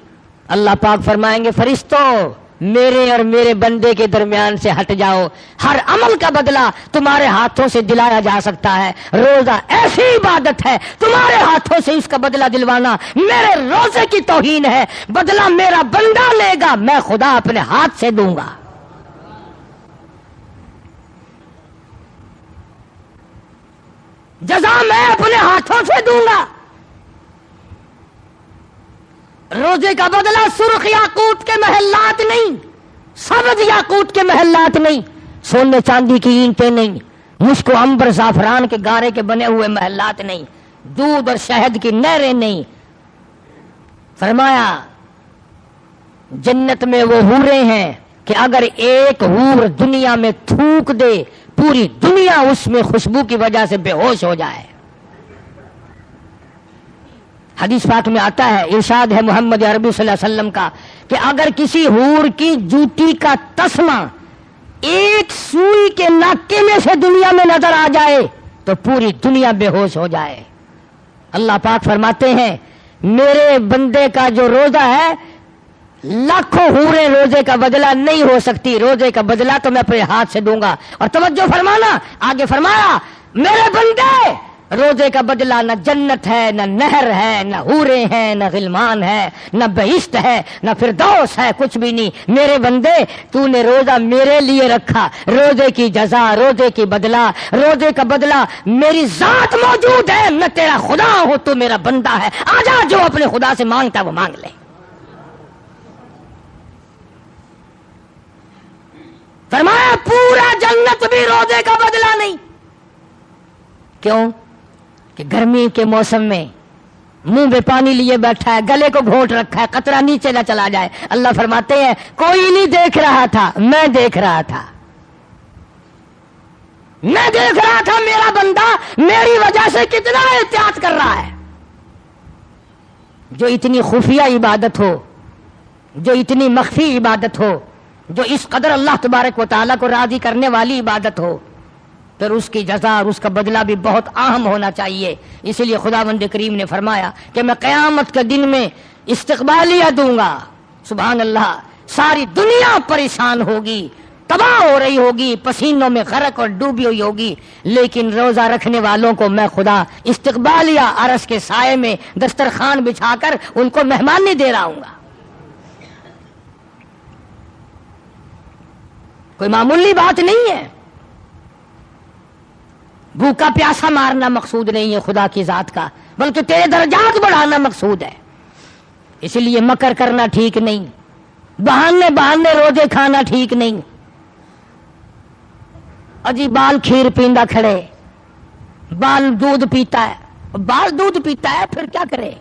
اللہ پاک فرمائیں گے فرشتوں میرے اور میرے بندے کے درمیان سے ہٹ جاؤ، ہر عمل کا بدلہ تمہارے ہاتھوں سے دلایا جا سکتا ہے۔ روزہ ایسی عبادت ہے، تمہارے ہاتھوں سے اس کا بدلہ دلوانا میرے روزے کی توہین ہے۔ بدلہ میرا بندہ لے گا، میں خدا اپنے ہاتھ سے دوں گا۔ جزا میں اپنے ہاتھوں سے دوں گا۔ روزے کا بدلہ سرخ یاقوت کے محلات نہیں، سبز یاقوت کے محلات نہیں، سونے چاندی کی اینٹیں نہیں، مشک و عنبر زعفران کے گارے کے بنے ہوئے محلات نہیں، دودھ اور شہد کی نہریں نہیں۔ فرمایا جنت میں وہ حوریں ہیں کہ اگر ایک حور دنیا میں تھوک دے پوری دنیا اس میں خوشبو کی وجہ سے بے ہوش ہو جائے۔ حدیث پاک میں آتا ہے، ارشاد ہے محمد عربی صلی اللہ علیہ وسلم کا کہ اگر کسی حور کی جوتی کا تسمہ ایک سوئی کے ناکے میں سے دنیا میں نظر آ جائے تو پوری دنیا بے ہوش ہو جائے۔ اللہ پاک فرماتے ہیں میرے بندے کا جو روزہ ہے لاکھوں حوریں روزے کا بدلہ نہیں ہو سکتی، روزے کا بدلہ تو میں اپنے ہاتھ سے دوں گا۔ اور توجہ فرمانا، آگے فرمایا میرے بندے روزے کا بدلہ نہ جنت ہے، نہ نہر ہے، نہ حوریں ہیں، نہ غلمان ہے، نہ بہشت ہے، نہ فردوس ہے، کچھ بھی نہیں۔ میرے بندے تو نے روزہ میرے لیے رکھا، روزے کی جزا، روزے کی بدلہ، روزے کا بدلہ میری ذات موجود ہے، میں تیرا خدا ہوں، تو میرا بندہ ہے، آجا جو اپنے خدا سے مانگتا ہے وہ مانگ لے۔ فرمایا پورا جنت بھی روزے کا بدلہ نہیں۔ کیوں؟ کہ گرمی کے موسم میں منہ میں پانی لیے بیٹھا ہے، گلے کو گھونٹ رکھا ہے، قطرہ نیچے نہ چلا جائے۔ اللہ فرماتے ہیں کوئی نہیں دیکھ رہا تھا، میں دیکھ رہا تھا، میں دیکھ رہا تھا میرا بندہ میری وجہ سے کتنا احتیاط کر رہا ہے۔ جو اتنی خفیہ عبادت ہو، جو اتنی مخفی عبادت ہو، جو اس قدر اللہ تبارک و تعالیٰ کو راضی کرنے والی عبادت ہو، پھر اس کی جزا اور اس کا بدلہ بھی بہت اہم ہونا چاہیے۔ اس لیے خداوند کریم نے فرمایا کہ میں قیامت کے دن میں استقبالیہ دوں گا۔ سبحان اللہ، ساری دنیا پریشان ہوگی، تباہ ہو رہی ہوگی، پسینوں میں غرق اور ڈوبی ہوئی ہوگی، لیکن روزہ رکھنے والوں کو میں خدا استقبالیہ عرش کے سائے میں دسترخوان بچھا کر ان کو مہمانی دے رہا ہوں گا۔ کوئی معمولی بات نہیں ہے، بھوکا پیاسا مارنا مقصود نہیں ہے خدا کی ذات کا، بلکہ تیرے درجات بڑھانا مقصود ہے۔ اس لیے مکر کرنا ٹھیک نہیں، بہانے روزے کھانا ٹھیک نہیں۔ اجی بال کھیر پیندا کھڑے، بال دودھ پیتا ہے، بال دودھ پیتا ہے پھر کیا کرے؟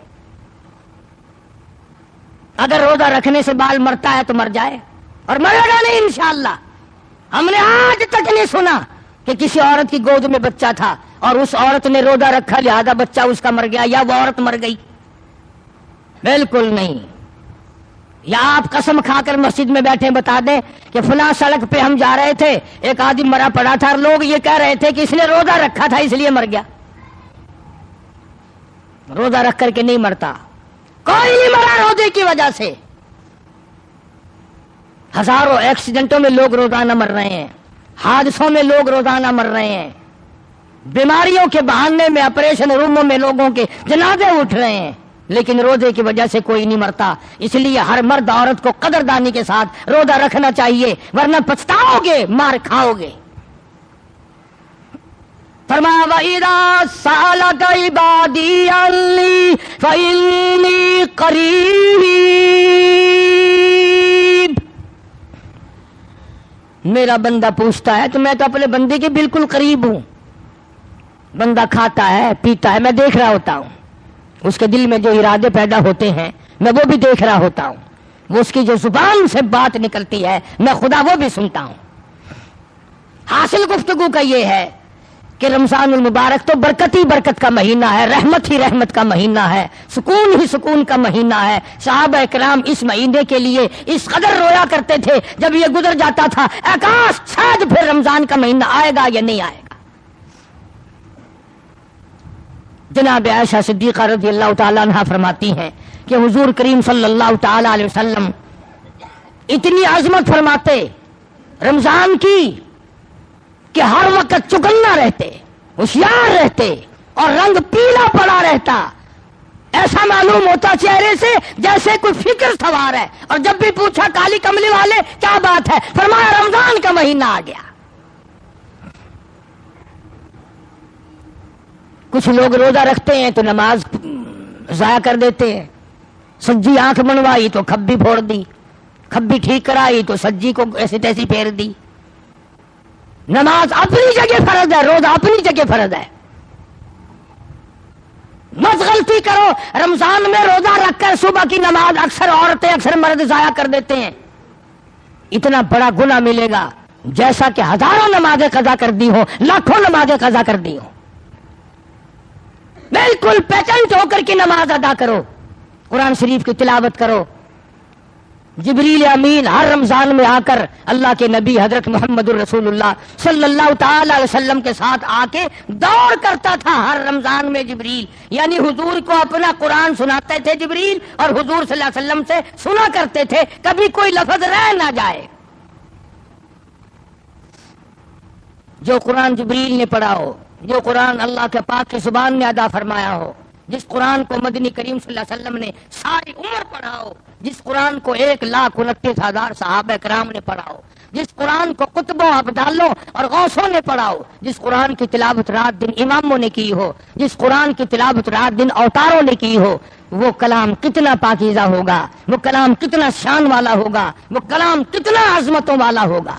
اگر روزہ رکھنے سے بال مرتا ہے تو مر جائے، اور مرے گا نہیں انشاءاللہ۔ ہم نے آج تک نہیں سنا کہ کسی عورت کی گود میں بچہ تھا اور اس عورت نے روزہ رکھا لہذا بچہ اس کا مر گیا یا وہ عورت مر گئی، بالکل نہیں۔ یا آپ قسم کھا کر مسجد میں بیٹھے بتا دیں کہ فلاں سڑک پہ ہم جا رہے تھے، ایک آدمی مرا پڑا تھا اور لوگ یہ کہہ رہے تھے کہ اس نے روزہ رکھا تھا اس لیے مر گیا۔ روزہ رکھ کر کے نہیں مرتا، کوئی نہیں مرا روزے کی وجہ سے۔ ہزاروں ایکسیڈنٹوں میں لوگ روزانہ مر رہے ہیں، حادثوں میں لوگ روزانہ مر رہے ہیں، بیماریوں کے بہانے میں آپریشن روموں میں لوگوں کے جنازے اٹھ رہے ہیں، لیکن روزے کی وجہ سے کوئی نہیں مرتا. اس لیے ہر مرد عورت کو قدردانی کے ساتھ روزہ رکھنا چاہیے, ورنہ پچھتاؤ گے, مار کھاؤ گے. فرمایا وَإِذَا سَأَلَكَ عِبَادِي عَنِّي فَإِنِّي قَرِيبٌ. میرا بندہ پوچھتا ہے تو میں تو اپنے بندے کے بالکل قریب ہوں. بندہ کھاتا ہے, پیتا ہے, میں دیکھ رہا ہوتا ہوں. اس کے دل میں جو ارادے پیدا ہوتے ہیں میں وہ بھی دیکھ رہا ہوتا ہوں. وہ اس کی جو زبان سے بات نکلتی ہے میں خدا وہ بھی سنتا ہوں. حاصل گفتگو کا یہ ہے کہ رمضان المبارک تو برکت ہی برکت کا مہینہ ہے, رحمت ہی رحمت کا مہینہ ہے, سکون ہی سکون کا مہینہ ہے. صحابہ کرام اس مہینے کے لیے اس قدر رویا کرتے تھے, جب یہ گزر جاتا تھا اے کاش شاید پھر رمضان کا مہینہ آئے گا یا نہیں آئے گا. جناب عائشہ صدیقہ رضی اللہ تعالیٰ عنہ فرماتی ہیں کہ حضور کریم صلی اللہ تعالیٰ علیہ وسلم اتنی عظمت فرماتے رمضان کی کہ ہر وقت چکنا رہتے, ہوشیار رہتے, اور رنگ پیلا پڑا رہتا. ایسا معلوم ہوتا چہرے سے جیسے کوئی فکر سوار ہے. اور جب بھی پوچھا کالی کملی والے کیا بات ہے, فرمایا رمضان کا مہینہ آ گیا. کچھ لوگ روزہ رکھتے ہیں تو نماز ضائع کر دیتے ہیں. سجی آنکھ بنوائی تو کھبی پھوڑ دی, کھبی ٹھیک کرائی تو سجی کو ایسی تیسی پھیر دی. نماز اپنی جگہ فرض ہے, روزہ اپنی جگہ فرض ہے. مت غلطی کرو, رمضان میں روزہ رکھ کر صبح کی نماز اکثر عورتیں اکثر مرد ضائع کر دیتے ہیں. اتنا بڑا گناہ ملے گا جیسا کہ ہزاروں نمازیں قضا کر دی ہو, لاکھوں نمازیں قضا کر دی ہو. بالکل پیٹنٹ ہو کر کی نماز ادا کرو, قرآن شریف کی تلاوت کرو. جبریل امین ہر رمضان میں آ کر اللہ کے نبی حضرت محمد الرسول اللہ صلی اللہ تعالی علیہ وسلم کے ساتھ آ کے دور کرتا تھا ہر رمضان میں جبریل. یعنی حضور کو اپنا قرآن سناتے تھے جبریل, اور حضور صلی اللہ علیہ وسلم سے سنا کرتے تھے, کبھی کوئی لفظ رہ نہ جائے. جو قرآن جبریل نے پڑھا ہو, جو قرآن اللہ کے پاک کی زبان نے ادا فرمایا ہو, جس قرآن کو مدنی کریم صلی اللہ علیہ وسلم نے ساری عمر پڑھا ہو, جس قرآن کو 1,29,000 صحابہ کرام نے پڑھا ہو, جس قرآن کو قطبوں, ابدالوں اور غوثوں نے پڑھا ہو, جس قرآن کی تلاوت رات دن اماموں نے کی ہو, جس قرآن کی تلاوت رات دن اوتاروں نے کی ہو, وہ کلام کتنا پاکیزہ ہوگا, وہ کلام کتنا شان والا ہوگا, وہ کلام کتنا عظمتوں والا ہوگا.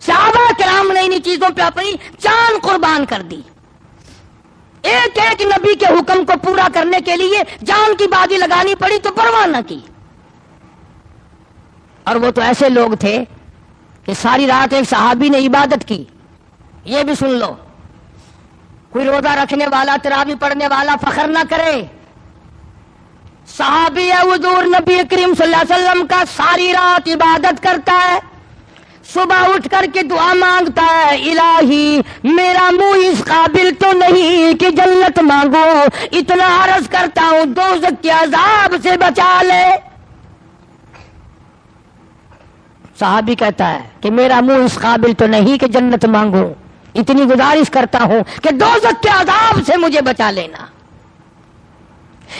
صحابہ کرام نے انہی چیزوں پہ اپنی جان قربان کر دی. ایک ایک نبی کے حکم کو پورا کرنے کے لیے جان کی بازی لگانی پڑی تو پرواہ نہ کی. اور وہ تو ایسے لوگ تھے کہ ساری رات ایک صحابی نے عبادت کی. یہ بھی سن لو, کوئی روزہ رکھنے والا, تراویح پڑھنے والا فخر نہ کرے. صحابی ہے حضور نبی کریم صلی اللہ علیہ وسلم کا, ساری رات عبادت کرتا ہے, صبح اٹھ کر کے دعا مانگتا ہے, الہی میرا منہ اس قابل تو نہیں کہ جنت مانگو, اتنا عرض کرتا ہوں دوزخ کے عذاب سے بچا لے. صحابی کہتا ہے کہ میرا منہ اس قابل تو نہیں کہ جنت مانگو, اتنی گزارش کرتا ہوں کہ دوزخ کے عذاب سے مجھے بچا لینا.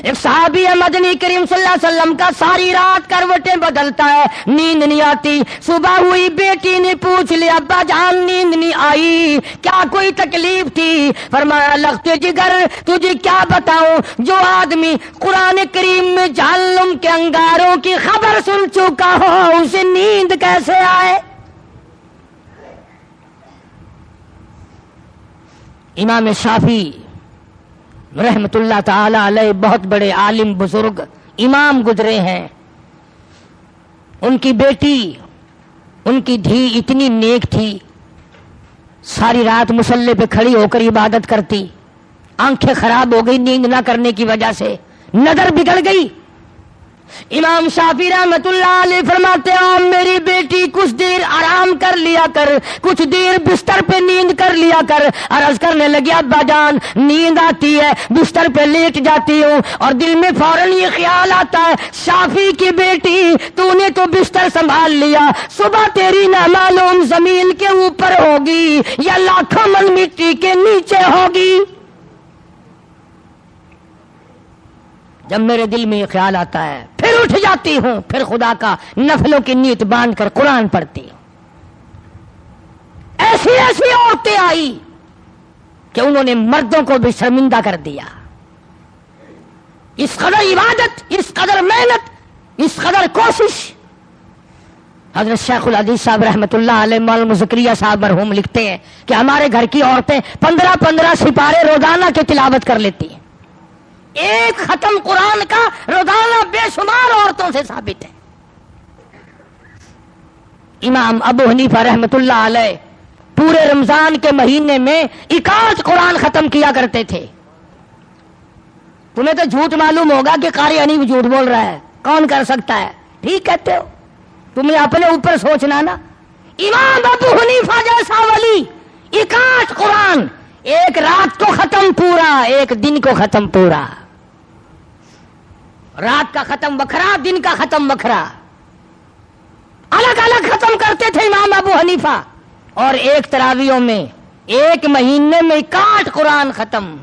ایک صحابی ہے مدنی کریم صلی اللہ علیہ وسلم کا, ساری رات کروٹیں بدلتا ہے, نیند نہیں آتی. صبح ہوئی بیٹی نے پوچھ لیا ابا جان نیند نہیں آئی, کیا کوئی تکلیف تھی؟ فرمایا لگتے جگر تجھے کیا بتاؤں, جو آدمی قرآن کریم میں جہنم کے انگاروں کی خبر سن چکا ہو اسے نیند کیسے آئے. امام شافعی رحمت اللہ تعالی علیہ بہت بڑے عالم بزرگ امام گزرے ہیں. ان کی بیٹی, ان کی دھی اتنی نیک تھی, ساری رات مصلے پہ کھڑی ہو کر عبادت کرتی. آنکھیں خراب ہو گئی نیند نہ کرنے کی وجہ سے, نظر بگڑ گئی. امام شافعی رحمت اللہ علیہ فرماتے ہیں میری بیٹی کچھ دیر آرام کر لیا کر, کچھ دیر بستر پہ نیند کر لیا کر. عرض کرنے لگی ابا جان نیند آتی ہے, بستر پہ لیٹ جاتی ہوں اور دل میں فوراً یہ خیال آتا ہے شافعی کی بیٹی تو نے تو بستر سنبھال لیا, صبح تیری نہ معلوم زمین کے اوپر ہوگی یا لاکھوں من مٹی کے نیچے ہوگی. جب میرے دل میں یہ خیال آتا ہے پھر اٹھ جاتی ہوں، پھر خدا کا نفلوں کی نیت باندھ کر قرآن پڑھتی ہوں۔ ایسی ایسی عورتیں آئی کہ انہوں نے مردوں کو بھی شرمندہ کر دیا۔ اس قدر عبادت، اس قدر محنت، اس قدر کوشش۔ حضرت شیخ الحدیث صاحب رحمۃ اللہ علیہ، مولانا زکریا صاحب مرحوم لکھتے ہیں کہ ہمارے گھر کی عورتیں 15 سپارے روزانہ کی تلاوت کر لیتی ہیں۔ ایک ختم قرآن کا روزانہ بے شمار عورتوں سے ثابت ہے۔ امام ابو حنیفہ رحمۃ اللہ علیہ پورے رمضان کے مہینے میں 61 قرآن ختم کیا کرتے تھے۔ تمہیں تو جھوٹ معلوم ہوگا کہ قاری حنیف جھوٹ بول رہا ہے، کون کر سکتا ہے؟ ٹھیک کہتے ہو، تمہیں اپنے اوپر سوچنا نا۔ امام ابو حنیفہ جیسا ولی 61 قرآن، ایک رات کو ختم پورا، ایک دن کو ختم پورا۔ رات کا ختم بکھرا، دن کا ختم بکھرا، الگ الگ ختم کرتے تھے امام ابو حنیفہ۔ اور ایک تراویوں میں ایک مہینے میں 61 قرآن ختم۔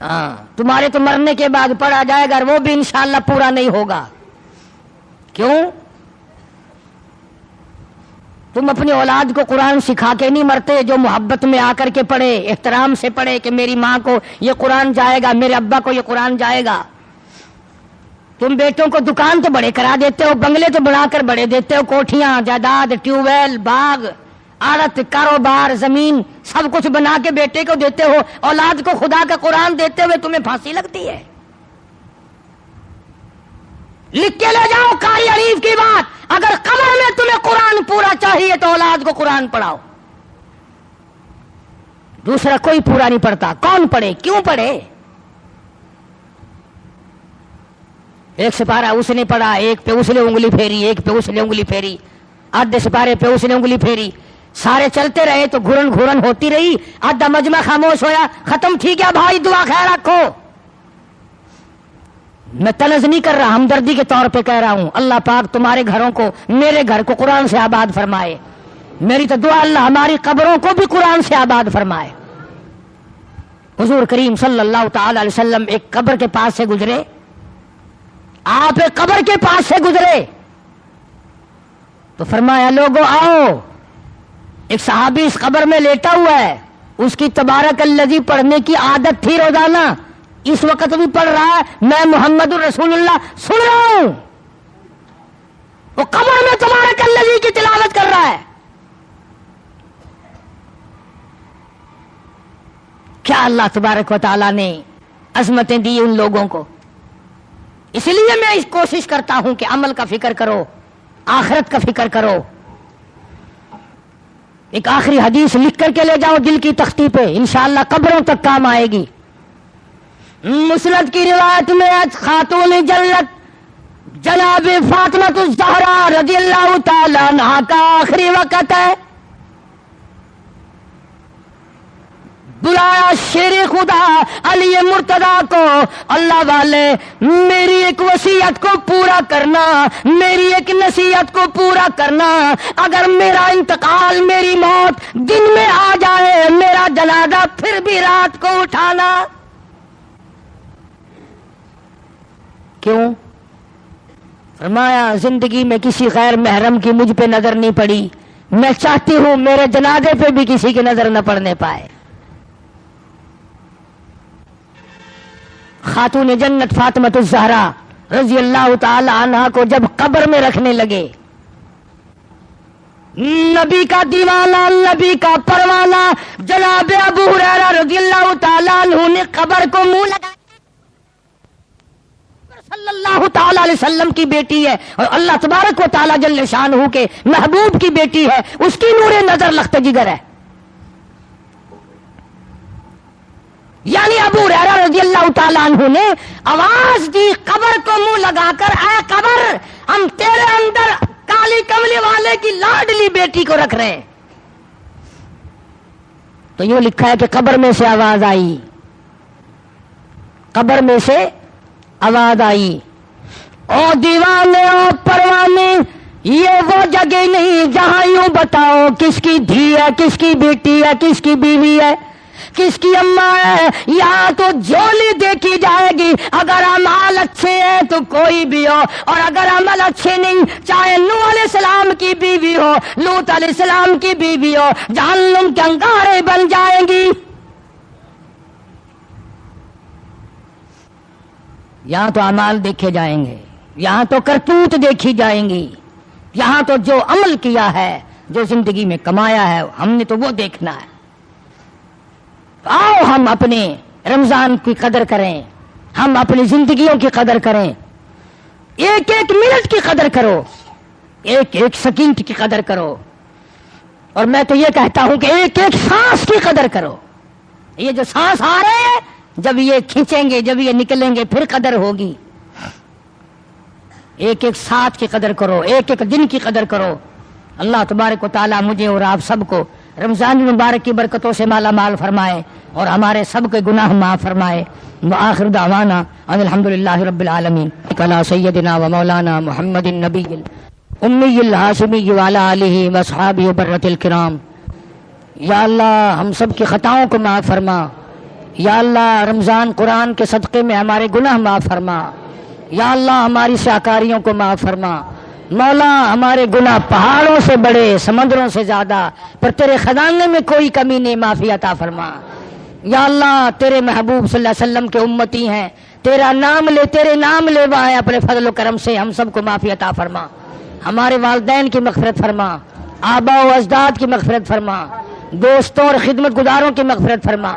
ہاں، تمہارے تو مرنے کے بعد پڑھا جائے گا، وہ بھی انشاءاللہ پورا نہیں ہوگا۔ کیوں؟ تم اپنی اولاد کو قرآن سکھا کے نہیں مرتے، جو محبت میں آ کر کے پڑھے، احترام سے پڑھے کہ میری ماں کو یہ قرآن جائے گا، میرے ابا کو یہ قرآن جائے گا۔ تم بیٹوں کو دکان تو بڑے کرا دیتے ہو، بنگلے تو بنا کر بڑے دیتے ہو، کوٹھیاں، جائیداد، ٹیوب ویل، باغ، آڑت، کاروبار، زمین، سب کچھ بنا کے بیٹے کو دیتے ہو، اولاد کو خدا کا قرآن دیتے ہوئے تمہیں پھانسی لگتی ہے۔ لکھ کے لے جاؤ قاری حنیف کی بات، اگر قبر میں تمہیں قرآن پورا چاہیے تو اولاد کو قرآن پڑھاؤ۔ دوسرا کوئی پورا نہیں پڑھتا، کون پڑھے؟ کیوں پڑھے؟ ایک سپارہ اس نے پڑھا، ایک پہ اس نے انگلی پھیری، ایک پہ اس نے انگلی پھیری، آدھے سپارے پہ اس نے انگلی پھیری، سارے چلتے رہے تو گھرن گھرن ہوتی رہی، آدھا مجمع خاموش ہویا، ختم۔ ٹھیک ہے بھائی، دعا خیر رکھو۔ میں طنز نہیں کر رہا، ہمدردی کے طور پہ کہہ رہا ہوں، اللہ پاک تمہارے گھروں کو، میرے گھر کو قرآن سے آباد فرمائے۔ میری تو دعا اللہ ہماری قبروں کو بھی قرآن سے آباد فرمائے۔ حضور کریم صلی اللہ تعالی علیہ وسلم ایک قبر کے پاس سے گزرے، آپ ایک قبر کے پاس سے گزرے تو فرمایا لوگوں آؤ، ایک صحابی اس قبر میں لیٹا ہوا ہے، اس کی تبارک الذی پڑھنے کی عادت تھی روزانہ، اس وقت بھی پڑھ رہا ہے، میں محمد الرسول اللہ سن رہا ہوں، وہ قبر میں تبارک الذی کی تلاوت کر رہا ہے۔ کیا اللہ تبارک و تعالیٰ نے عظمتیں دی ان لوگوں کو۔ اس لیے میں اس کوشش کرتا ہوں کہ عمل کا فکر کرو، آخرت کا فکر کرو۔ ایک آخری حدیث لکھ کر کے لے جاؤ دل کی تختی پہ، انشاءاللہ قبروں تک کام آئے گی۔ مسند کی روایت میں خاتون جنت جناب فاطمہ الزہرا رضی اللہ تعالی عنہا کا آخری وقت ہے، بلایا شیر خدا علی مرتضیٰ کو، اللہ والے میری ایک وصیت کو پورا کرنا، میری ایک نصیحت کو پورا کرنا، اگر میرا انتقال، میری موت دن میں آ جائے، میرا جنازہ پھر بھی رات کو اٹھانا۔ کیوں؟ فرمایا زندگی میں کسی غیر محرم کی مجھ پہ نظر نہیں پڑی، میں چاہتی ہوں میرے جنازے پہ بھی کسی کی نظر نہ پڑنے پائے۔ خاتون جنت فاطمہ الزہرا رضی اللہ تعالی عنہا کو جب قبر میں رکھنے لگے، نبی کا دیوانہ، نبی کا پروانہ جناب ابو ہریرہ رضی اللہ تعالی عنہ نے قبر کو منہ لگا، صلی اللہ تعالی علیہ وسلم کی بیٹی ہے اور اللہ تبارک و تعالی جل شانہ کے محبوب کی بیٹی ہے، اس کی نور نظر لخت جگر ہے۔ یعنی ابو ہریرہ رضی اللہ تعالیٰ عنہ نے آواز دی قبر کو منہ لگا کر، اے قبر ہم تیرے اندر کالی کملی والے کی لاڈلی بیٹی کو رکھ رہے ہیں۔ تو یوں لکھا ہے کہ قبر میں سے آواز آئی، قبر میں سے آواز آئی، او دیوانے او پروانے یہ وہ جگہ نہیں جہاں یوں بتاؤ کس کی دھی ہے، کس کی بیٹی ہے، کس کی بیوی ہے، کس کی اماں ہے؟ یہاں تو جھولی دیکھی جائے گی، اگر اعمال اچھے ہیں تو کوئی بھی ہو، اور اگر عمل اچھے نہیں، چاہے نوح علیہ السلام کی بیوی ہو، لوط علیہ السلام کی بیوی ہو، جہنم کے انگارے بن جائیں گی۔ یہاں تو اعمال دیکھے جائیں گے، یہاں تو کرتوت دیکھی جائیں گی، یہاں تو جو عمل کیا ہے، جو زندگی میں کمایا ہے، ہم نے تو وہ دیکھنا ہے۔ آؤ ہم اپنے رمضان کی قدر کریں، ہم اپنی زندگیوں کی قدر کریں، ایک ایک منٹ کی قدر کرو، ایک ایک سیکنڈ کی قدر کرو، اور میں تو یہ کہتا ہوں کہ ایک ایک سانس کی قدر کرو۔ یہ جو سانس آ رہے ہیں، جب یہ کھینچیں گے، جب یہ نکلیں گے، پھر قدر ہوگی۔ ایک ایک ساتھ کی قدر کرو، ایک ایک دن کی قدر کرو۔ اللہ تبارک و تعالی مجھے اور آپ سب کو رمضان مبارک کی برکتوں سے مالا مال فرمائے، اور ہمارے سب کے گناہ معاف فرمائے۔ وآخر دعوانا ان الحمدللہ رب العالمین۔ کلا سیدنا و مولانا محمد النبی الامی الہاشمی وعلی آلہ واصحابہ برۃ الکرام۔ یا اللہ ہم سب کی خطاؤں کو معاف فرما، یا اللہ رمضان قرآن کے صدقے میں ہمارے گناہ معاف فرما، یا اللہ ہماری سیاکاریوں کو معاف فرما۔ مولا ہمارے گناہ پہاڑوں سے بڑے، سمندروں سے زیادہ، پر تیرے خزانے میں کوئی کمی نہیں، معافی عطا فرما۔ یا اللہ تیرے محبوب صلی اللہ علیہ وسلم کے امتی ہیں، تیرا نام لے، تیرے نام لے ہے، اپنے فضل و کرم سے ہم سب کو معافی عطا فرما۔ ہمارے والدین کی مغفرت فرما، آبا و اجداد کی مغفرت فرما، دوستوں اور خدمت گزاروں کی مغفرت فرما،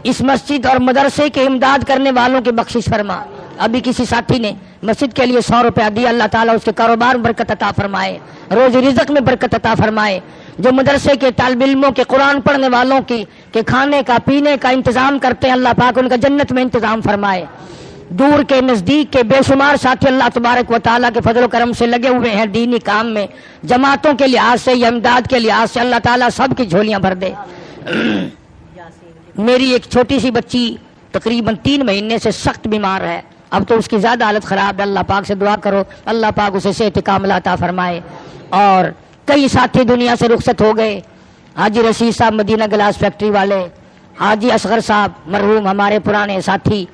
اس مسجد اور مدرسے کے امداد کرنے والوں کی بخشش فرما۔ ابھی کسی ساتھی نے مسجد کے لیے 100 روپیہ دیا، اللہ تعالیٰ اس کے کاروبار میں برکت عطا فرمائے، روزی رزق میں برکت عطا فرمائے۔ جو مدرسے کے طالب علموں کے، قرآن پڑھنے والوں کی کہ کھانے کا پینے کا انتظام کرتے ہیں، اللہ پاک ان کا جنت میں انتظام فرمائے۔ دور کے نزدیک کے بے شمار ساتھی اللہ تبارک و تعالیٰ کے فضل و کرم سے لگے ہوئے ہیں دینی کام میں، جماعتوں کے لحاظ سے یا امداد کے لحاظ سے، اللہ تعالیٰ سب کی جھولیاں بھر دے۔ میری ایک چھوٹی سی بچی تقریباً 3 مہینے سے سخت بیمار ہے، اب تو اس کی زیادہ حالت خراب ہے، اللہ پاک سے دعا کرو اللہ پاک اسے صحت کاملہ عطا فرمائے۔ اور کئی ساتھی دنیا سے رخصت ہو گئے، حاجی رشید صاحب مدینہ گلاس فیکٹری والے، حاجی اصغر صاحب مرحوم ہمارے پرانے ساتھی،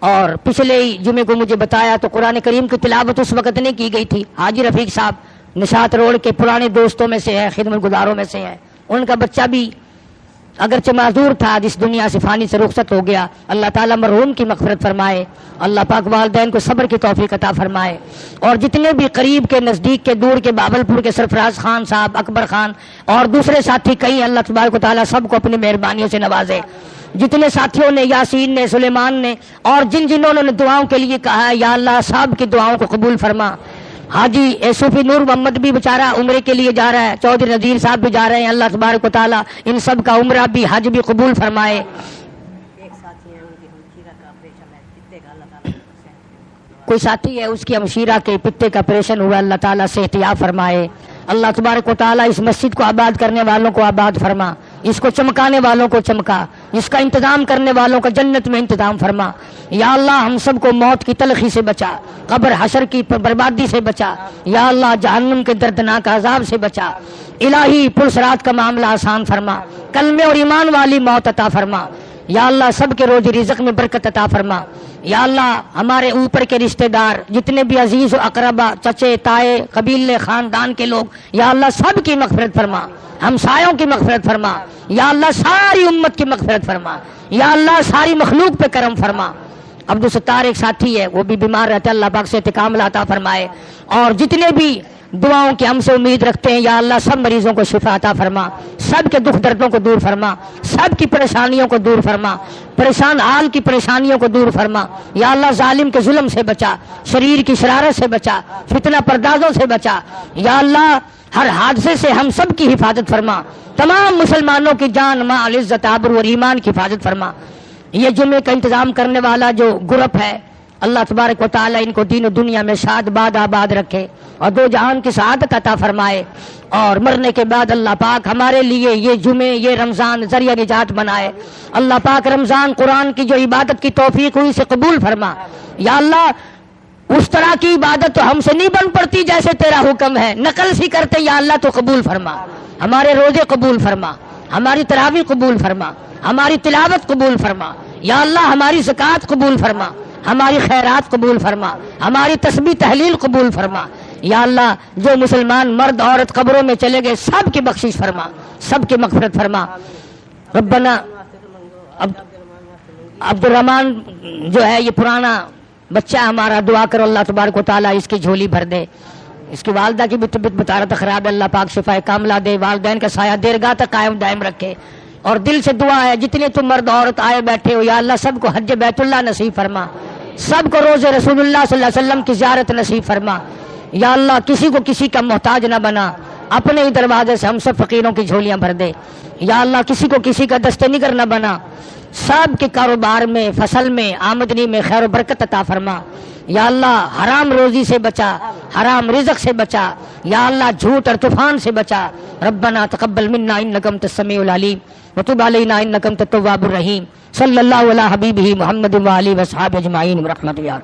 اور پچھلے ہی جمعے کو مجھے بتایا تو قرآن کریم کی تلاوت اس وقت نہیں کی گئی تھی، حاجی رفیق صاحب نشاط روڈ کے پرانے دوستوں میں سے ہے، خدمت گزاروں میں سے ہے، ان کا بچہ بھی اگرچہ معذور تھا، جس دنیا سے فانی سے رخصت ہو گیا، اللہ تعالیٰ مرحوم کی مغفرت فرمائے، اللہ پاک والدین کو صبر کی توفیق عطا فرمائے، اور جتنے بھی قریب کے، نزدیک کے، دور کے، باولپور کے سرفراز خان صاحب، اکبر خان اور دوسرے ساتھی کئی، اللہ تبارک و تعالیٰ سب کو اپنی مہربانیوں سے نوازے۔ جتنے ساتھیوں نے، یاسین نے، سلیمان نے، اور جنہوں نے دعاؤں کے لیے کہا ہے، یا اللہ سب کی دعاؤں کو قبول فرما۔ حاجی صوفی نور محمد بھی بیچارہ عمرے کے لیے جا رہا ہے، چودھری نذیر صاحب بھی جا رہے ہیں، اللہ تبارک و تعالیٰ ان سب کا عمرہ بھی، حج بھی قبول فرمائے۔ کوئی ساتھی ہے اس کی ہمشیرہ کے پتے کا آپریشن ہوا، اللہ تعالیٰ صحت یاب فرمائے۔ اللہ تبارک و تعالیٰ اس مسجد کو آباد کرنے والوں کو آباد فرما، اس کو چمکانے والوں کو چمکا، اس کا انتظام کرنے والوں کا جنت میں انتظام فرما۔ یا اللہ ہم سب کو موت کی تلخی سے بچا، قبر حشر کی بربادی سے بچا، یا اللہ جہنم کے دردناک عذاب سے بچا۔ الہی پرصراط کا معاملہ آسان فرما، کلمے اور ایمان والی موت عطا فرما۔ یا اللہ سب کے روزی رزق میں برکت عطا فرما۔ یا اللہ ہمارے اوپر کے رشتہ دار جتنے بھی عزیز و اقربا، چچے تائے، قبیلے خاندان کے لوگ، یا اللہ سب کی مغفرت فرما، ہمسایوں کی مغفرت فرما، یا اللہ ساری امت کی مغفرت فرما، یا اللہ ساری مخلوق پہ کرم فرما۔ عبدالستار ایک ساتھی ہے، وہ بھی بیمار رہتا ہے، اللہ پاک سے کاملہ عطا فرمائے۔ اور جتنے بھی دعاؤں کی ہم سے امید رکھتے ہیں، یا اللہ سب مریضوں کو شفا عطا فرما، سب کے دکھ دردوں کو دور فرما، سب کی پریشانیوں کو دور فرما، پریشان حال کی پریشانیوں کو دور فرما۔ یا اللہ ظالم کے ظلم سے بچا، شریر کی شرارت سے بچا، فتنہ پردازوں سے بچا۔ یا اللہ ہر حادثے سے ہم سب کی حفاظت فرما، تمام مسلمانوں کی جان مال عزت آبرو اور ایمان کی حفاظت فرما۔ یہ جمعے کا انتظام کرنے والا جو گروپ ہے، اللہ تبارک و تعالیٰ ان کو دین و دنیا میں شاد باد آباد رکھے اور دو جہان کی سعادت عطا فرمائے، اور مرنے کے بعد اللہ پاک ہمارے لیے یہ جمعے، یہ رمضان ذریعہ نجات بنائے۔ اللہ پاک رمضان قرآن کی جو عبادت کی توفیق ہوئی سے قبول فرما۔ یا اللہ اس طرح کی عبادت تو ہم سے نہیں بن پڑتی جیسے تیرا حکم ہے، نقل سی کرتے، یا اللہ تو قبول فرما، ہمارے روزے قبول فرما، ہماری تراویح قبول فرما، ہماری تلاوت قبول فرما، یا اللہ ہماری زکوٰۃ قبول فرما، ہماری خیرات قبول فرما، ہماری تسبیح تحلیل قبول فرما، یا اللہ جو مسلمان مرد عورت قبروں میں چلے گئے سب کی بخشش فرما، سب کی مغفرت فرما۔ ربنا عبد الرحمان جو ہے یہ پرانا بچہ ہمارا، دعا کرو اللہ تبارک و تعالیٰ اس کی جھولی بھر دے، اس کی والدہ کی بھی طبیعت بتا رہا تھا خراب ہے، اللہ پاک شفا کاملہ دے، والدین کا سایہ دیرگاہ تک قائم دائم رکھے، اور دل سے دعا ہے جتنے تم مرد عورت آئے بیٹھے ہو یا اللہ سب کو حج بیت اللہ نصیب فرما، سب کو روز رسول اللہ صلی اللہ علیہ وسلم کی زیارت نصیب فرما، یا اللہ کسی کو کسی کا محتاج نہ بنا، اپنے ہی دروازے سے ہم سب فقیروں کی جھولیاں بھر دے، یا اللہ کسی کو کسی کا دست نگر نہ بنا، سب کے کاروبار میں فصل میں آمدنی میں خیر و برکت عطا فرما، یا اللہ حرام روزی سے بچا، حرام رزق سے بچا، یا اللہ جھوٹ اور طوفان سے بچا، ربنا تقبل منا انک انت السمیع العلیم وتب علینا انک انت التواب الرحیم، صلی اللہ علی حبیبہ محمد و آلہ و اصحابہ اجمعین برحمتک یا